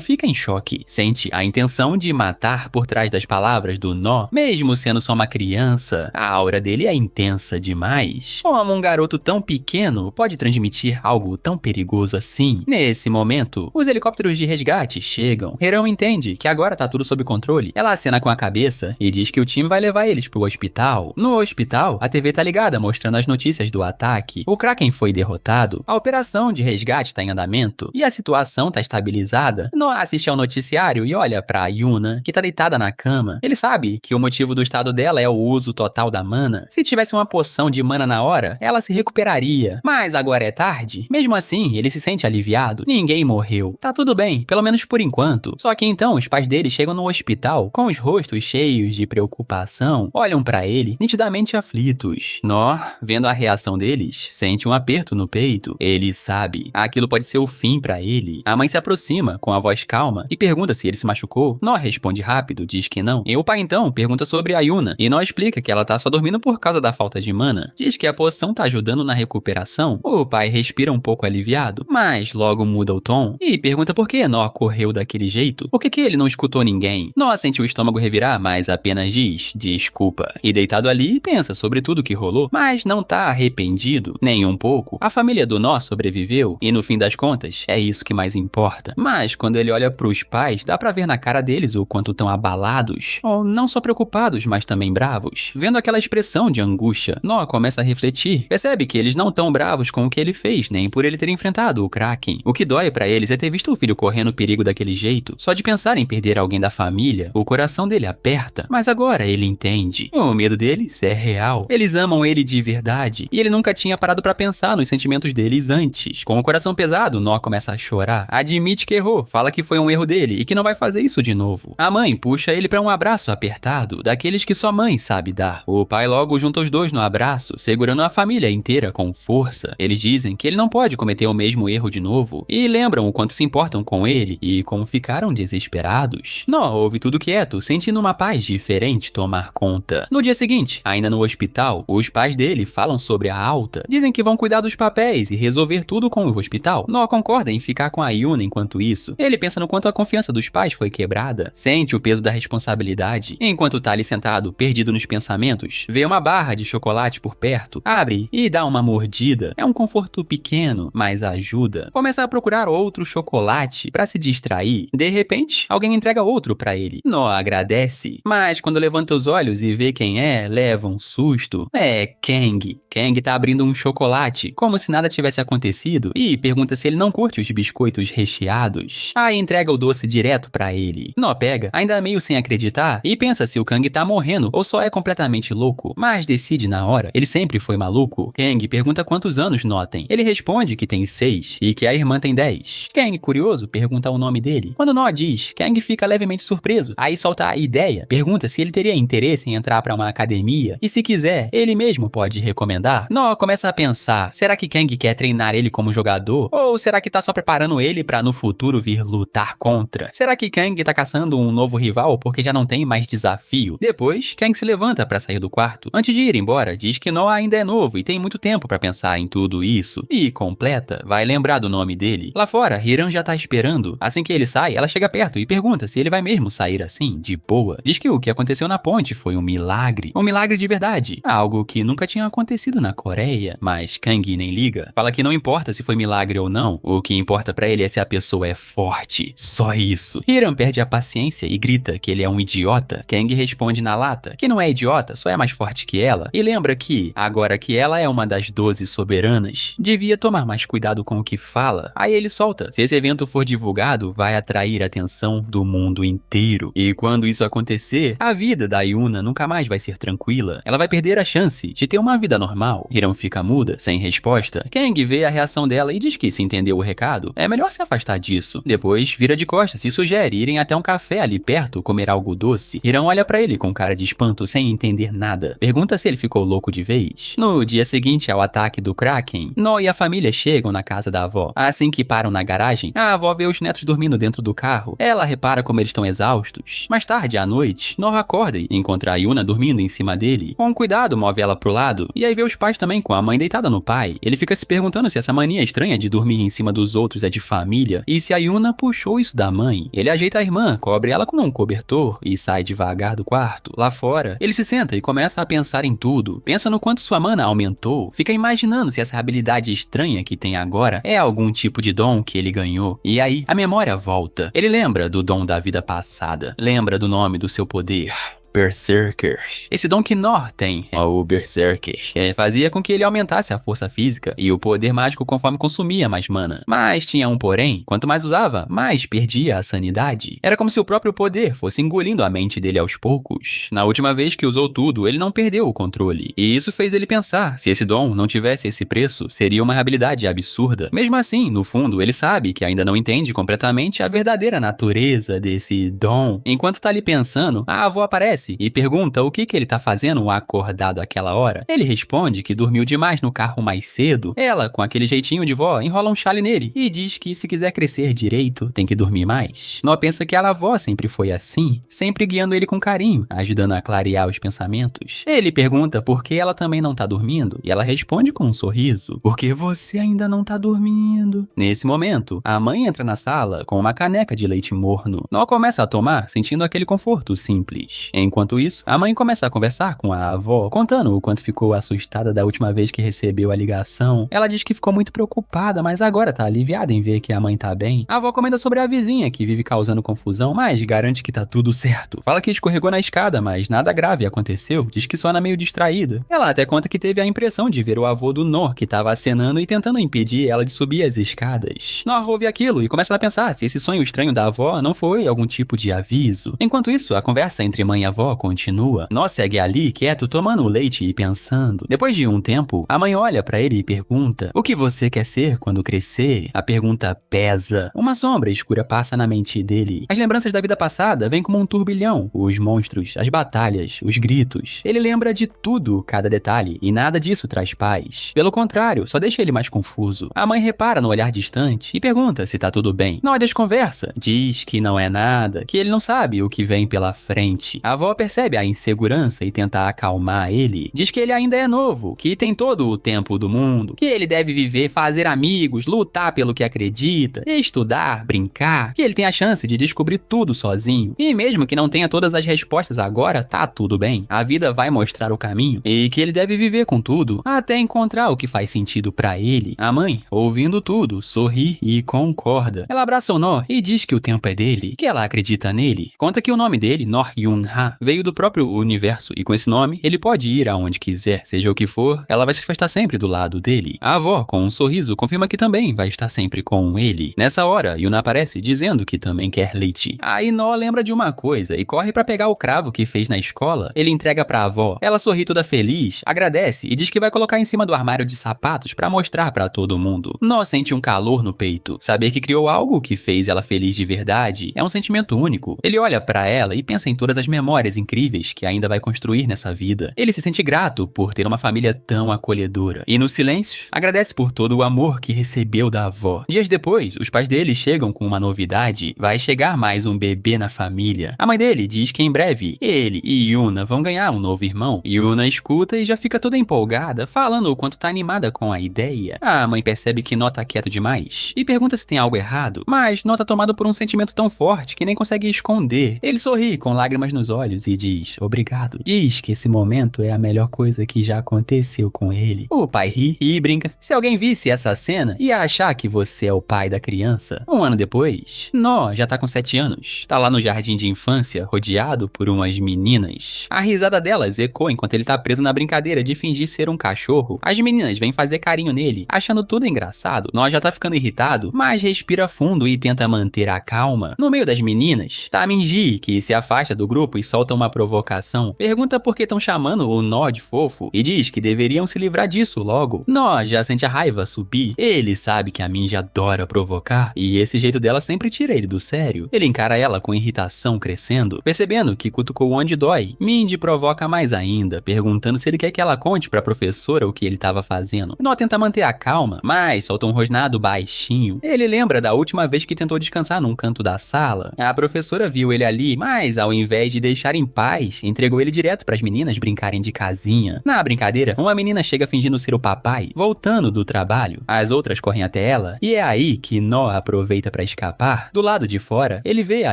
fica em choque, sente a intenção de matar por trás das palavras do Nó, mesmo sendo só uma criança. A aura dele é intensa demais. Como um garoto tão pequeno pode transmitir algo tão perigoso assim? Nesse momento, os helicópteros de resgate chegam. Hiram entende que agora tá tudo sob controle. Ela acena com a cabeça e diz que o time vai levar eles pro hospital. No hospital, a TV tá ligada mostrando as notícias do ataque. O Kraken foi derrotado, a operação de resgate tá em andamento e a situação tá estabilizada. Nó assiste ao noticiário e olha pra Yuna, que tá deitada na cama. Ele sabe que o motivo do estado dela é o uso total da mana. Se tivesse uma poção de mana na hora, ela se recuperaria. Mas agora é tarde. Mesmo assim, ele se sente aliviado. Ninguém morreu. Tá tudo bem, pelo menos por enquanto. Só que então os pais dele chegam no hospital com os rostos cheios de preocupação. Olham pra ele, nitidamente aflitos. Nó, vendo a reação deles, sente um aperto no peito. Ele sabe, aquilo pode ser o fim pra ele. A mãe se aproxima com a voz calma e pergunta se ele se machucou. Nó responde rápido, diz que não. E o pai então pergunta sobre a Yuna e Nó explica que ela tá só dormindo por causa da falta de mana. Diz que a poção tá ajudando na recuperação. O pai respira um pouco aliviado, mas logo muda o tom e pergunta por que Nó correu daquele jeito. Por que ele não escutou ninguém? Nó sente o estômago revirar, mas apenas diz desculpa. culpa. E deitado ali, pensa sobre tudo que rolou, mas não tá arrependido, nem um pouco. A família do Nó sobreviveu, e no fim das contas, é isso que mais importa. Mas quando ele olha pros pais, dá pra ver na cara deles o quanto tão abalados, ou não só preocupados, mas também bravos. Vendo aquela expressão de angústia, Nó começa a refletir. Percebe que eles não tão bravos com o que ele fez, nem por ele ter enfrentado o Kraken. O que dói pra eles é ter visto o filho correndo perigo daquele jeito. Só de pensar em perder alguém da família, o coração dele aperta. Mas agora ele entende. O medo deles é real. Eles amam ele de verdade, e ele nunca tinha parado pra pensar nos sentimentos deles antes. Com o coração pesado, Nó começa a chorar. Admite que errou, fala que foi um erro dele e que não vai fazer isso de novo. A mãe puxa ele pra um abraço apertado, daqueles que só mãe sabe dar. O pai logo junta os dois no abraço, segurando a família inteira com força. Eles dizem que ele não pode cometer o mesmo erro de novo, e lembram o quanto se importam com ele e como ficaram desesperados. Nó ouve tudo quieto, sentindo uma paz diferente tomar conta. No dia seguinte, ainda no hospital, os pais dele falam sobre a alta. Dizem que vão cuidar dos papéis e resolver tudo com o hospital. Nó concorda em ficar com a Yuna enquanto isso. Ele pensa no quanto a confiança dos pais foi quebrada, sente o peso da responsabilidade. Enquanto tá ali sentado, perdido nos pensamentos, vê uma barra de chocolate por perto, abre e dá uma mordida. É um conforto pequeno, mas ajuda. Começa a procurar outro chocolate pra se distrair. De repente, alguém entrega outro pra ele. Nó agradece, mas quando levanta os olhos e vê quem é, leva um susto. É Kang. Kang tá abrindo um chocolate, como se nada tivesse acontecido, e pergunta se ele não curte os biscoitos recheados. Aí entrega o doce direto pra ele. Nó pega, ainda meio sem acreditar, e pensa se o Kang tá morrendo ou só é completamente louco, mas decide na hora. Ele sempre foi maluco. Kang pergunta quantos anos Nó tem. Ele responde que tem 6 e que a irmã tem 10. Kang, curioso, pergunta o nome dele. Quando Nó diz, Kang fica levemente surpreso. Aí solta a ideia, pergunta se ele teria interesse em entrar pra uma academia e se quiser, ele mesmo pode recomendar. Nó começa a pensar, será que Kang quer treinar ele como jogador? Ou será que tá só preparando ele pra no futuro vir lutar contra? Será que Kang tá caçando um novo rival porque já não tem mais desafio? Depois, Kang se levanta pra sair do quarto. Antes de ir embora, diz que Nó ainda é novo e tem muito tempo pra pensar em tudo isso. E completa, vai lembrar do nome dele. Lá fora, Hiram já tá esperando. Assim que ele sai, ela chega perto e pergunta se ele vai mesmo sair assim, de boa. Diz que o que aconteceu na ponte foi um milagre de verdade. Algo que nunca tinha acontecido na Coreia. Mas Kang nem liga. Fala que não importa se foi milagre ou não. O que importa pra ele é se a pessoa é forte. Só isso. Hiram perde a paciência e grita que ele é um idiota. Kang responde na lata que não é idiota, só é mais forte que ela. E lembra que, agora que ela é uma das 12 soberanas, devia tomar mais cuidado com o que fala. Aí ele solta. Se esse evento for divulgado, vai atrair a atenção do mundo inteiro. E quando isso acontecer, a vida da Yuna nunca mais vai ser tranquila. Ela vai perder a chance de ter uma vida normal. Hiram fica muda, sem resposta. Kang vê a reação dela e diz que se entendeu o recado, é melhor se afastar disso. Depois, vira de costas e sugere irem até um café ali perto comer algo doce. Hiram olha pra ele com cara de espanto sem entender nada. Pergunta se ele ficou louco de vez. No dia seguinte ao ataque do Kraken, Nó e a família chegam na casa da avó. Assim que param na garagem, a avó vê os netos dormindo dentro do carro. Ela repara como eles estão exaustos. Mais tarde, à noite, Nó acorda e encontra a Yuna dormindo em cima dele. Com cuidado, move ela pro lado, e aí vê os pais também com a mãe deitada no pai. Ele fica se perguntando se essa mania estranha de dormir em cima dos outros é de família, e se a Yuna puxou isso da mãe. Ele ajeita a irmã, cobre ela com um cobertor e sai devagar do quarto. Lá fora, ele se senta e começa a pensar em tudo. Pensa no quanto sua mana aumentou, fica imaginando se essa habilidade estranha que tem agora é algum tipo de dom que ele ganhou. E aí, a memória volta. Ele lembra do dom da vida passada, lembra do nome do seu poder. Berserker. Esse dom que Nó tem, o Berserker, fazia com que ele aumentasse a força física e o poder mágico conforme consumia mais mana. Mas tinha um porém, quanto mais usava, mais perdia a sanidade. Era como se o próprio poder fosse engolindo a mente dele aos poucos. Na última vez que usou tudo, ele não perdeu o controle. E isso fez ele pensar, se esse dom não tivesse esse preço, seria uma habilidade absurda. Mesmo assim, no fundo, ele sabe que ainda não entende completamente a verdadeira natureza desse dom. Enquanto tá ali pensando, a avó aparece e pergunta o que ele tá fazendo acordado àquela hora. Ele responde que dormiu demais no carro mais cedo. Ela, com aquele jeitinho de vó, enrola um chale nele e diz que se quiser crescer direito, tem que dormir mais. Nó pensa que a avó sempre foi assim, sempre guiando ele com carinho, ajudando a clarear os pensamentos. Ele pergunta por que ela também não tá dormindo e ela responde com um sorriso, porque você ainda não tá dormindo. Nesse momento, a mãe entra na sala com uma caneca de leite morno. Nó começa a tomar, sentindo aquele conforto simples. Enquanto isso, a mãe começa a conversar com a avó, contando o quanto ficou assustada da última vez que recebeu a ligação. Ela diz que ficou muito preocupada, mas agora tá aliviada em ver que a mãe tá bem. A avó comenta sobre a vizinha que vive causando confusão, mas garante que tá tudo certo. Fala que escorregou na escada, mas nada grave aconteceu. Diz que só anda meio distraída. Ela até conta que teve a impressão de ver o avô do Nó, que tava acenando e tentando impedir ela de subir as escadas. Nó ouve aquilo e começa a pensar se esse sonho estranho da avó não foi algum tipo de aviso. Enquanto isso, a conversa entre mãe e avó continua. Nó segue ali, quieto, tomando o leite e pensando. Depois de um tempo, a mãe olha pra ele e pergunta: "O que você quer ser quando crescer?" A pergunta pesa. Uma sombra escura passa na mente dele. As lembranças da vida passada vêm como um turbilhão. Os monstros, as batalhas, os gritos. Ele lembra de tudo, cada detalhe, e nada disso traz paz. Pelo contrário, só deixa ele mais confuso. A mãe repara no olhar distante e pergunta se tá tudo bem. Nó desconversa. Diz que não é nada, que ele não sabe o que vem pela frente. A avó percebe a insegurança e tenta acalmar ele. Diz que ele ainda é novo, que tem todo o tempo do mundo, que ele deve viver, fazer amigos, lutar pelo que acredita, estudar, brincar, que ele tem a chance de descobrir tudo sozinho. E mesmo que não tenha todas as respostas agora, tá tudo bem. A vida vai mostrar o caminho e que ele deve viver com tudo até encontrar o que faz sentido pra ele. A mãe, ouvindo tudo, sorri e concorda. Ela abraça o Nó e diz que o tempo é dele, que ela acredita nele. Conta que o nome dele, Nor Yun-ha, veio do próprio universo e com esse nome ele pode ir aonde quiser, seja o que for, ela vai estar sempre do lado dele. A avó, com um sorriso, confirma que também vai estar sempre com ele. Nessa hora, Yuna aparece dizendo que também quer leite. Aí Nó lembra de uma coisa e corre pra pegar o cravo que fez na escola. Ele entrega pra avó. Ela sorri toda feliz, agradece e diz que vai colocar em cima do armário de sapatos pra mostrar pra todo mundo. Nó sente um calor no peito. Saber que criou algo que fez ela feliz de verdade é um sentimento único. Ele olha pra ela e pensa em todas as memórias incríveis que ainda vai construir nessa vida. Ele se sente grato por ter uma família tão acolhedora. E no silêncio, agradece por todo o amor que recebeu da avó. Dias depois, os pais dele chegam com uma novidade. Vai chegar mais um bebê na família. A mãe dele diz que em breve ele e Yuna vão ganhar um novo irmão. Yuna escuta e já fica toda empolgada, falando o quanto tá animada com a ideia. A mãe percebe que Nó tá quieto demais e pergunta se tem algo errado, mas Nó tá tomado por um sentimento tão forte que nem consegue esconder. Ele sorri com lágrimas nos olhos e diz obrigado. Diz que esse momento é a melhor coisa que já aconteceu com ele. O pai ri e brinca. Se alguém visse essa cena, ia achar que você é o pai da criança. Um ano depois, Nó já tá com 7 anos. Tá lá no jardim de infância, rodeado por umas meninas. A risada delas ecoa enquanto ele tá preso na brincadeira de fingir ser um cachorro. As meninas vêm fazer carinho nele, achando tudo engraçado. Nó já tá ficando irritado, mas respira fundo e tenta manter a calma. No meio das meninas, tá a Minji, que se afasta do grupo e solta uma provocação. Pergunta por que estão chamando o Nó de fofo e diz que deveriam se livrar disso logo. Nó já sente a raiva subir. Ele sabe que a Minji adora provocar e esse jeito dela sempre tira ele do sério. Ele encara ela com irritação crescendo, percebendo que cutucou onde dói. Minji provoca mais ainda, perguntando se ele quer que ela conte pra professora o que ele tava fazendo. Nó tenta manter a calma, mas solta um rosnado baixinho. Ele lembra da última vez que tentou descansar num canto da sala. A professora viu ele ali, mas ao invés de deixar em paz, entregou ele direto pras meninas brincarem de casinha. Na brincadeira, uma menina chega fingindo ser o papai, voltando do trabalho. As outras correm até ela, e é aí que Nó aproveita pra escapar. Do lado de fora, ele vê a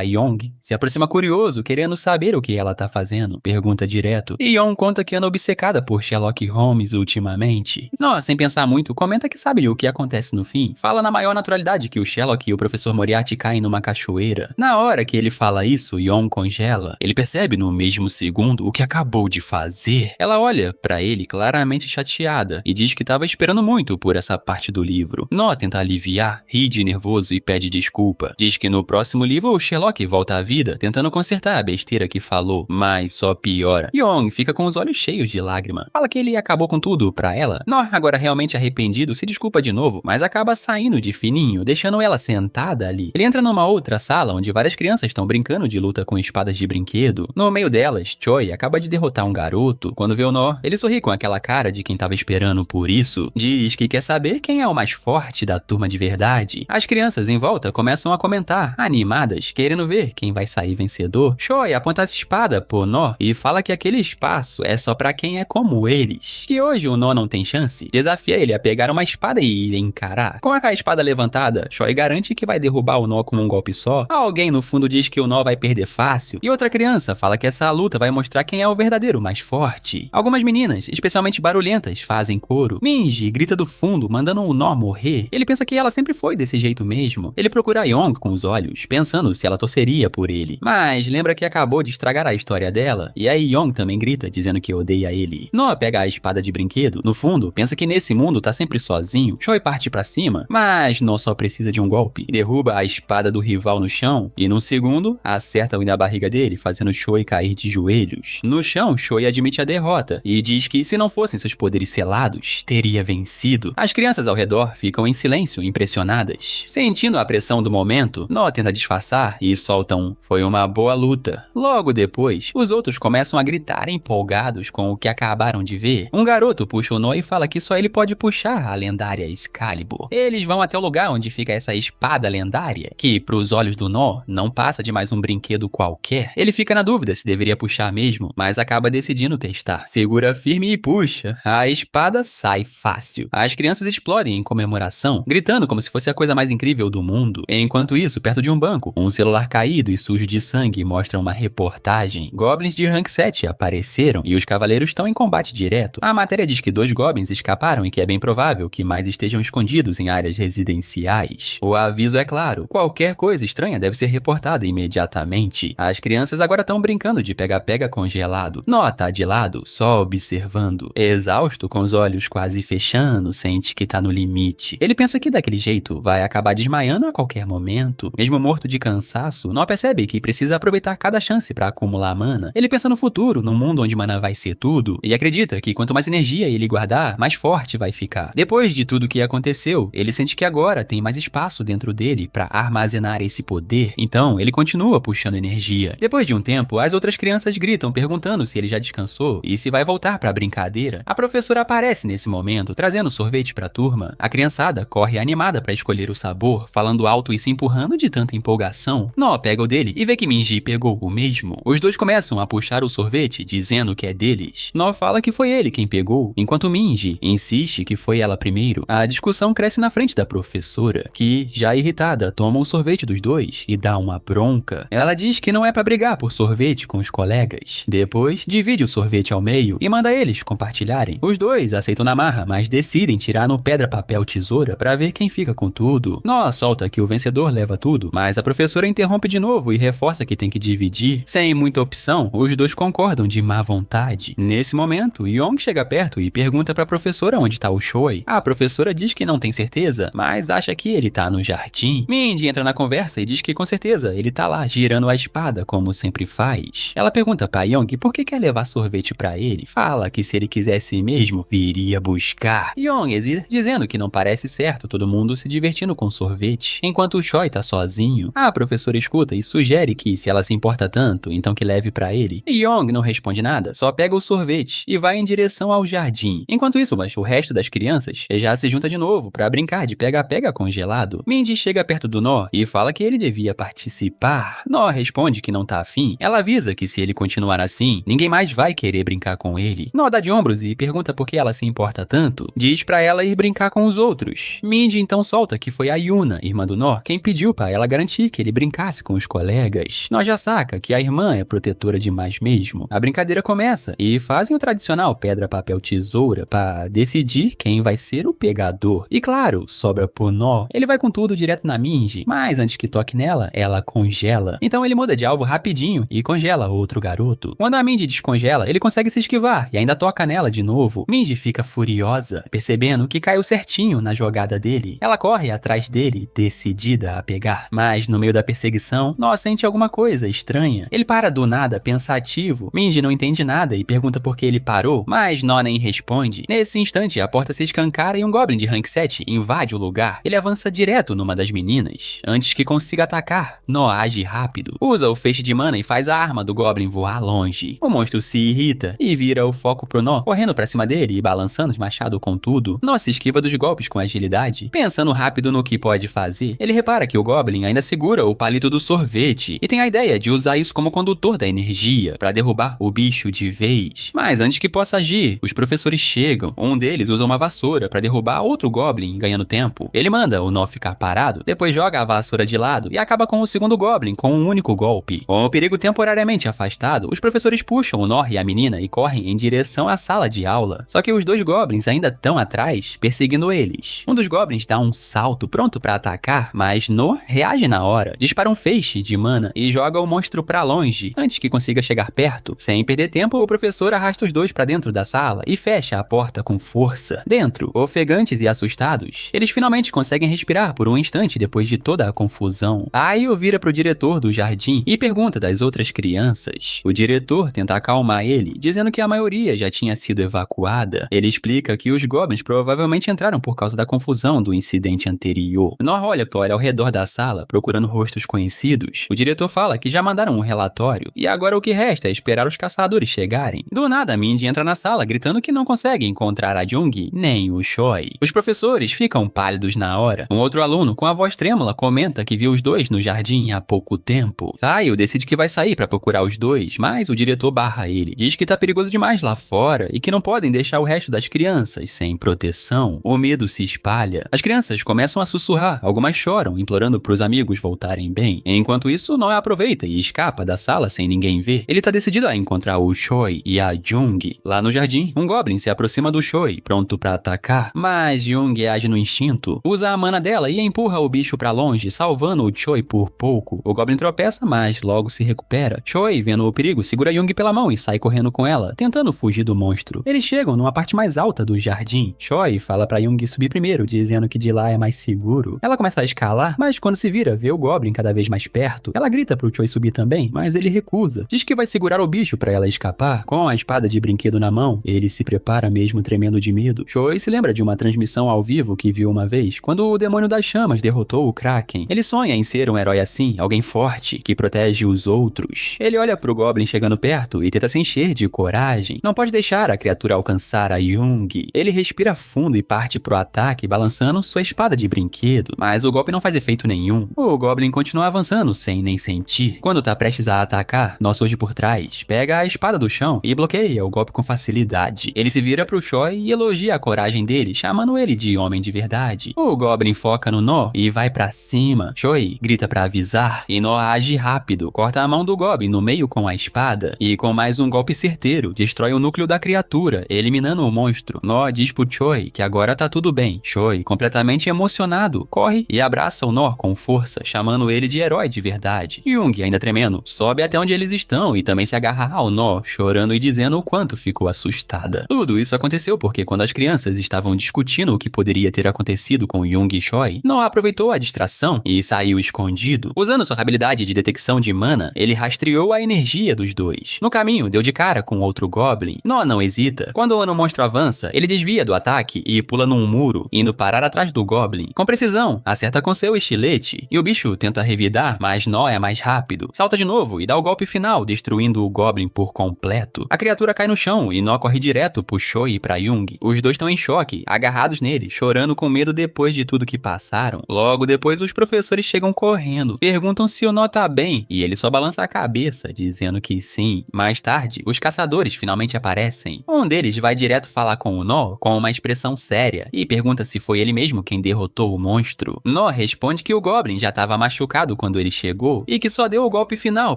Yong, se aproxima curioso, querendo saber o que ela tá fazendo. Pergunta direto. E Yong conta que anda obcecada por Sherlock Holmes ultimamente. Nó, sem pensar muito, comenta que sabe o que acontece no fim. Fala na maior naturalidade que o Sherlock e o professor Moriarty caem numa cachoeira. Na hora que ele fala isso, Yong congela. Ele percebe no mesmo segundo o que acabou de fazer. Ela olha pra ele claramente chateada e diz que tava esperando muito por essa parte do livro. Nó tenta aliviar, ri de nervoso e pede desculpa. Diz que no próximo livro o Sherlock volta à vida, tentando consertar a besteira que falou, mas só piora. Yong fica com os olhos cheios de lágrima. Fala que ele acabou com tudo pra ela. Nó, agora realmente arrependido, se desculpa de novo, mas acaba saindo de fininho, deixando ela sentada ali. Ele entra numa outra sala onde várias crianças estão brincando de luta com espadas de brinquedo. No meio delas, Choi acaba de derrotar um garoto. Quando vê o Nó, ele sorri com aquela cara de quem tava esperando por isso. Diz que quer saber quem é o mais forte da turma de verdade. As crianças em volta começam a comentar, animadas, querendo ver quem vai sair vencedor. Choi aponta a espada pro Nó e fala que aquele espaço é só pra quem é como eles. Que hoje o Nó não tem chance. Desafia ele a pegar uma espada e ir encarar. Com a espada levantada, Choi garante que vai derrubar o Nó com um golpe só. Alguém no fundo diz que o Nó vai perder fácil. E outra criança fala fala que essa luta vai mostrar quem é o verdadeiro mais forte. Algumas meninas, especialmente barulhentas, fazem coro. Minji grita do fundo, mandando o nó morrer. Ele pensa que ela sempre foi desse jeito mesmo. Ele procura Young com os olhos, pensando se ela torceria por ele. Mas lembra que acabou de estragar a história dela, e aí Young também grita, dizendo que odeia ele. Nó pega a espada de brinquedo, no fundo, pensa que nesse mundo tá sempre sozinho. Choi parte pra cima, mas Nó só precisa de um golpe. Derruba a espada do rival no chão, e num segundo, acerta-o na barriga dele, fazendo Choi cair de joelhos. No chão, Choi admite a derrota, e diz que se não fossem seus poderes selados, teria vencido. As crianças ao redor ficam em silêncio, impressionadas. Sentindo a pressão do momento, Nó tenta disfarçar e solta um "foi uma boa luta". Logo depois, os outros começam a gritar empolgados com o que acabaram de ver. Um garoto puxa o Nó e fala que só ele pode puxar a lendária Excalibur. Eles vão até o lugar onde fica essa espada lendária, que pros olhos do Nó não passa de mais um brinquedo qualquer. Ele fica na dúvida se deveria puxar mesmo, mas acaba decidindo testar. Segura firme e puxa. A espada sai fácil. As crianças explodem em comemoração, gritando como se fosse a coisa mais incrível do mundo. Enquanto isso, perto de um banco, um celular caído e sujo de sangue mostra uma reportagem. Goblins de rank 7 apareceram e os cavaleiros estão em combate direto. A matéria diz que 2 goblins escaparam e que é bem provável que mais estejam escondidos em áreas residenciais. O aviso é claro: qualquer coisa estranha deve ser reportada imediatamente. As crianças agora estão brincando de pega-pega congelado. Nó tá de lado, só observando. Exausto, com os olhos quase fechando, sente que tá no limite. Ele pensa que daquele jeito vai acabar desmaiando a qualquer momento. Mesmo morto de cansaço, Nó percebe que precisa aproveitar cada chance pra acumular mana. Ele pensa no futuro, num mundo onde mana vai ser tudo, e acredita que quanto mais energia ele guardar, mais forte vai ficar. Depois de tudo que aconteceu, ele sente que agora tem mais espaço dentro dele pra armazenar esse poder, então ele continua puxando energia. Depois de um tempo, as outras crianças gritam perguntando se ele já descansou e se vai voltar pra brincadeira. A professora aparece nesse momento, trazendo sorvete pra turma. A criançada corre animada pra escolher o sabor, falando alto e se empurrando de tanta empolgação. Nó pega o dele e vê que Minji pegou o mesmo. Os dois começam a puxar o sorvete, dizendo que é deles. Nó fala que foi ele quem pegou, enquanto Minji insiste que foi ela primeiro. A discussão cresce na frente da professora, que, já irritada, toma o sorvete dos dois e dá uma bronca. Ela diz que não é pra brigar por sorvete com os colegas. Depois, divide o sorvete ao meio e manda eles compartilharem. Os dois aceitam na marra, mas decidem tirar no pedra, papel, tesoura pra ver quem fica com tudo. Nó solta que o vencedor leva tudo, mas a professora interrompe de novo e reforça que tem que dividir. Sem muita opção, os dois concordam de má vontade. Nesse momento, Young chega perto e pergunta pra professora onde tá o Choi. A professora diz que não tem certeza, mas acha que ele tá no jardim. Mindy entra na conversa e diz que com certeza ele tá lá, girando a espada, como sempre faz. Ela pergunta pra Young por que quer levar sorvete pra ele. Fala que se ele quisesse mesmo, viria buscar. Young hesita, dizendo que não parece certo todo mundo se divertindo com sorvete, enquanto o Choi tá sozinho. A professora escuta e sugere que, se ela se importa tanto, então que leve pra ele. Young não responde nada, só pega o sorvete e vai em direção ao jardim. Enquanto isso, mas o resto das crianças já se junta de novo pra brincar de pega-pega congelado. Mindy chega perto do Nó e fala que ele devia participar. Nó responde que não tá afim. Ela avisa que se ele continuar assim, ninguém mais vai querer brincar com ele. Nó dá de ombros e pergunta por que ela se importa tanto. Diz pra ela ir brincar com os outros. Mindy então solta que foi a Yuna, irmã do Nó, quem pediu pra ela garantir que ele brincasse com os colegas. Nó já saca que a irmã é protetora demais mesmo. A brincadeira começa e fazem o tradicional pedra, papel, tesoura pra decidir quem vai ser o pegador. E claro, sobra pro Nó. Ele vai com tudo direto na Minji, mas antes que toque nela, ela congela. Então ele muda de alvo rapidinho e congela outro garoto. Quando a Minji descongela, ele consegue se esquivar e ainda toca nela de novo. Minji fica furiosa, percebendo que caiu certinho na jogada dele. Ela corre atrás dele, decidida a pegar. Mas no meio da perseguição, Nó sente alguma coisa estranha. Ele para do nada, pensativo. Minji não entende nada e pergunta por que ele parou, mas Nó nem responde. Nesse instante, a porta se escancara e um Goblin de rank 7 invade o lugar. Ele avança direto numa das meninas. Antes que consiga atacar, Nó age rápido. Usa o feixe de mana e faz a arma do Goblin voar longe. O monstro se irrita e vira o foco pro Nó, correndo pra cima dele e balançando o machado com tudo. Nó se esquiva dos golpes com agilidade. Pensando rápido no que pode fazer, ele repara que o Goblin ainda segura o palito do sorvete e tem a ideia de usar isso como condutor da energia pra derrubar o bicho de vez. Mas antes que possa agir, os professores chegam. Um deles usa uma vassoura pra derrubar outro Goblin, ganhando tempo. Ele manda o Nó ficar parado, depois joga a vassoura de lado e acaba com o segundo Goblin com um único golpe. Com o perigo temporário temporariamente afastado, os professores puxam o Nor e a menina e correm em direção à sala de aula. Só que os dois goblins ainda estão atrás, perseguindo eles. Um dos goblins dá um salto pronto pra atacar, mas Nor reage na hora, dispara um feixe de mana e joga o monstro pra longe, antes que consiga chegar perto. Sem perder tempo, o professor arrasta os dois pra dentro da sala e fecha a porta com força. Dentro, ofegantes e assustados, eles finalmente conseguem respirar por um instante depois de toda a confusão. Aio vira pro diretor do jardim e pergunta das outras crianças. O diretor tenta acalmar ele, dizendo que a maioria já tinha sido evacuada. Ele explica que os goblins provavelmente entraram por causa da confusão do incidente anterior. Nor olha ao redor da sala, procurando rostos conhecidos. O diretor fala que já mandaram um relatório, e agora o que resta é esperar os caçadores chegarem. Do nada, Mindy entra na sala gritando que não consegue encontrar a Jung nem o Choi. Os professores ficam pálidos na hora. Um outro aluno, com a voz trêmula, comenta que viu os dois no jardim há pouco tempo. Taio decide que vai sair pra procurar os dois, mas o diretor barra ele. Diz que tá perigoso demais lá fora e que não podem deixar o resto das crianças sem proteção. O medo se espalha. As crianças começam a sussurrar, algumas choram, implorando pros amigos voltarem bem. Enquanto isso, Noé aproveita e escapa da sala sem ninguém ver. Ele tá decidido a encontrar o Choi e a Jung. Lá no jardim, um goblin se aproxima do Choi, pronto pra atacar, mas Jung age no instinto, usa a mana dela e empurra o bicho pra longe, salvando o Choi por pouco. O goblin tropeça, mas logo se recupera. Choi, vendo o perigo, segura Jung pela mão e sai correndo com ela, tentando fugir do monstro. Eles chegam numa parte mais alta do jardim. Choi fala pra Jung subir primeiro, dizendo que de lá é mais seguro. Ela começa a escalar, mas quando se vira, vê o goblin cada vez mais perto. Ela grita pro Choi subir também, mas ele recusa. Diz que vai segurar o bicho pra ela escapar. Com a espada de brinquedo na mão, ele se prepara mesmo tremendo de medo. Choi se lembra de uma transmissão ao vivo que viu uma vez, quando o demônio das chamas derrotou o Kraken. Ele sonha em ser um herói assim, alguém forte, que protege os outros. Ele olha pro goblin chegando perto e tenta se encher de coragem. Não pode deixar a criatura alcançar a Jung. Ele respira fundo e parte pro ataque, balançando sua espada de brinquedo, mas o golpe não faz efeito nenhum. O goblin continua avançando sem nem sentir. Quando tá prestes a atacar, Nó surge por trás, pega a espada do chão e bloqueia o golpe com facilidade. Ele se vira pro Choi e elogia a coragem dele, chamando ele de homem de verdade. O goblin foca no Nó e vai pra cima. Choi grita pra avisar e Nó age rápido, corta a mão do goblin no meio com a espada e com mais um golpe certeiro, destrói o núcleo da criatura, eliminando o monstro. Nó diz pro Choi que agora tá tudo bem. Choi, completamente emocionado, corre e abraça o Nó com força, chamando ele de herói de verdade. Jung, ainda tremendo, sobe até onde eles estão e também se agarra ao Nó, chorando e dizendo o quanto ficou assustada. Tudo isso aconteceu porque quando as crianças estavam discutindo o que poderia ter acontecido com Jung e Choi, Nó aproveitou a distração e saiu escondido. Usando sua habilidade de detecção de mana, ele rastreou a energia dos dois. No caminho, deu de cara com outro goblin. Nó não hesita. Quando o monstro avança, ele desvia do ataque e pula num muro, indo parar atrás do goblin. Com precisão, acerta com seu estilete e o bicho tenta revidar, mas Nó é mais rápido. Salta de novo e dá o golpe final, destruindo o goblin por completo. A criatura cai no chão e Nó corre direto pro Choi e pra Jung. Os dois estão em choque, agarrados nele, chorando com medo depois de tudo que passaram. Logo depois, os professores chegam correndo, perguntam se o Nó tá bem e ele só balança a cabeça, dizendo que sim. Mais tarde, os caçadores finalmente aparecem. Um deles vai direto falar com o Nó com uma expressão séria e pergunta se foi ele mesmo quem derrotou o monstro. Nó responde que o goblin já estava machucado quando ele chegou e que só deu o golpe final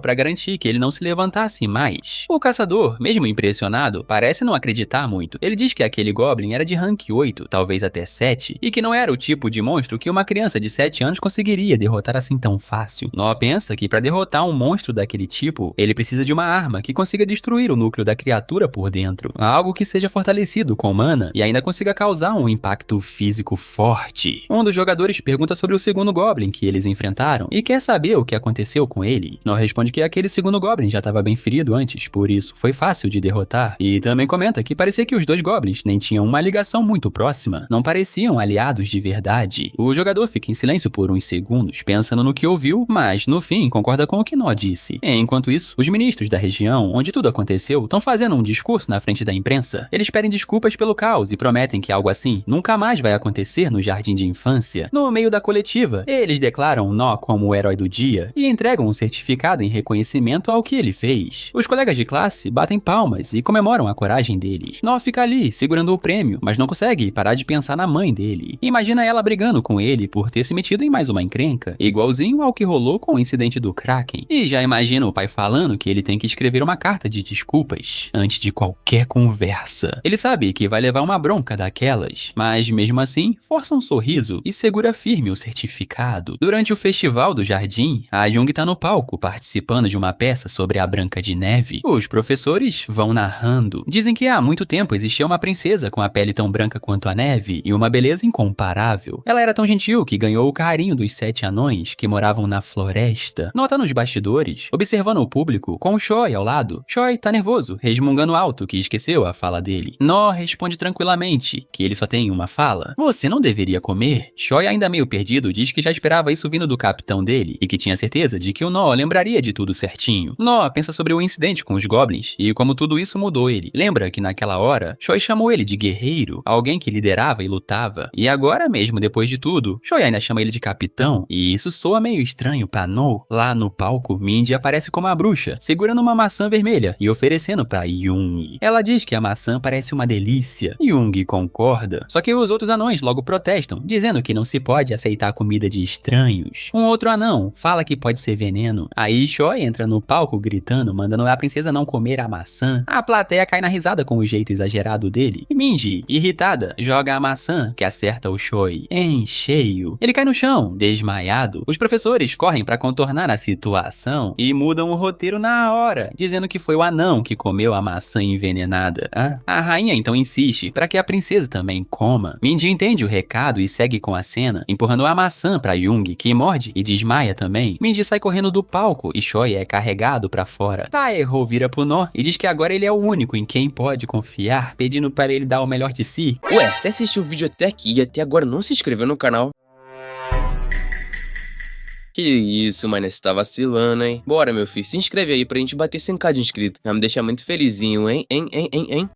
para garantir que ele não se levantasse mais. O caçador, mesmo impressionado, parece não acreditar muito. Ele diz que aquele goblin era de rank 8, talvez até 7, e que não era o tipo de monstro que uma criança de 7 anos conseguiria derrotar assim tão fácil. Nó pensa que para derrotar um monstro daquele tipo, ele precisa de uma arma que consiga destruir o núcleo da criatura por dentro, algo que seja fortalecido com mana e ainda consiga causar um impacto físico forte. Um dos jogadores pergunta sobre o segundo goblin que eles enfrentaram e quer saber o que aconteceu com ele. Nó responde que aquele segundo goblin já estava bem ferido antes, por isso foi fácil de derrotar, e também comenta que parecia que os dois goblins nem tinham uma ligação muito próxima, não pareciam aliados de verdade. O jogador fica em silêncio por uns segundos, pensando no que ouviu, mas no fim concorda com o que Nó disse. Enquanto isso, os ministros da região onde tudo aconteceu estão fazendo um discurso na frente da imprensa. Eles pedem desculpas pelo caos e prometem que algo assim nunca mais vai acontecer no jardim de infância. No meio da coletiva, eles declaram Nó como o herói do dia e entregam um certificado em reconhecimento ao que ele fez. Os colegas de classe batem palmas e comemoram a coragem dele. Nó fica ali, segurando o prêmio, mas não consegue parar de pensar na mãe dele. Imagina ela brigando com ele por ter se metido em mais uma encrenca, igualzinho ao que rolou com o incidente do Kraken. E já imagina ouvindo o pai falando que ele tem que escrever uma carta de desculpas antes de qualquer conversa. Ele sabe que vai levar uma bronca daquelas, mas mesmo assim, força um sorriso e segura firme o certificado. Durante o festival do jardim, a Jung tá no palco participando de uma peça sobre a Branca de Neve. Os professores vão narrando. Dizem que há muito tempo existia uma princesa com a pele tão branca quanto a neve e uma beleza incomparável. Ela era tão gentil que ganhou o carinho dos 7 anões que moravam na floresta. Nota nos bastidores, observando o público, com o Choi ao lado. Choi tá nervoso, resmungando alto que esqueceu a fala dele. No responde tranquilamente que ele só tem uma fala. Você não deveria comer? Choi, ainda meio perdido, diz que já esperava isso vindo do capitão dele e que tinha certeza de que o No lembraria de tudo certinho. No pensa sobre o incidente com os goblins e como tudo isso mudou ele. Lembra que naquela hora, Choi chamou ele de guerreiro, alguém que liderava e lutava. E agora mesmo, depois de tudo, Choi ainda chama ele de capitão, e isso soa meio estranho pra No. Lá no palco, Mindy aparece como a bruxa, segurando uma maçã vermelha e oferecendo pra Jung. Ela diz que a maçã parece uma delícia. Jung concorda, só que os outros anões logo protestam, dizendo que não se pode aceitar comida de estranhos. Um outro anão fala que pode ser veneno. Aí Choi entra no palco gritando, mandando a princesa não comer a maçã. A plateia cai na risada com o jeito exagerado dele. E Mindy, irritada, joga a maçã, que acerta o Choi em cheio. Ele cai no chão, desmaiado. Os professores correm pra contornar a situação e mudam o roteiro na hora, dizendo que foi o anão que comeu a maçã envenenada. A rainha então insiste pra que a princesa também coma. Mindy entende o recado e segue com a cena, empurrando a maçã pra Jung, que morde e desmaia também. Mindy sai correndo do palco e Choi é carregado pra fora. Taeho vira pro No e diz que agora ele é o único em quem pode confiar, pedindo para ele dar o melhor de si. Ué, você assistiu o vídeo até aqui e até agora não se inscreveu no canal? Que isso, mano, você tá vacilando, hein? Bora, meu filho, se inscreve aí pra gente bater 100k de inscrito. Vai me deixar muito felizinho, hein?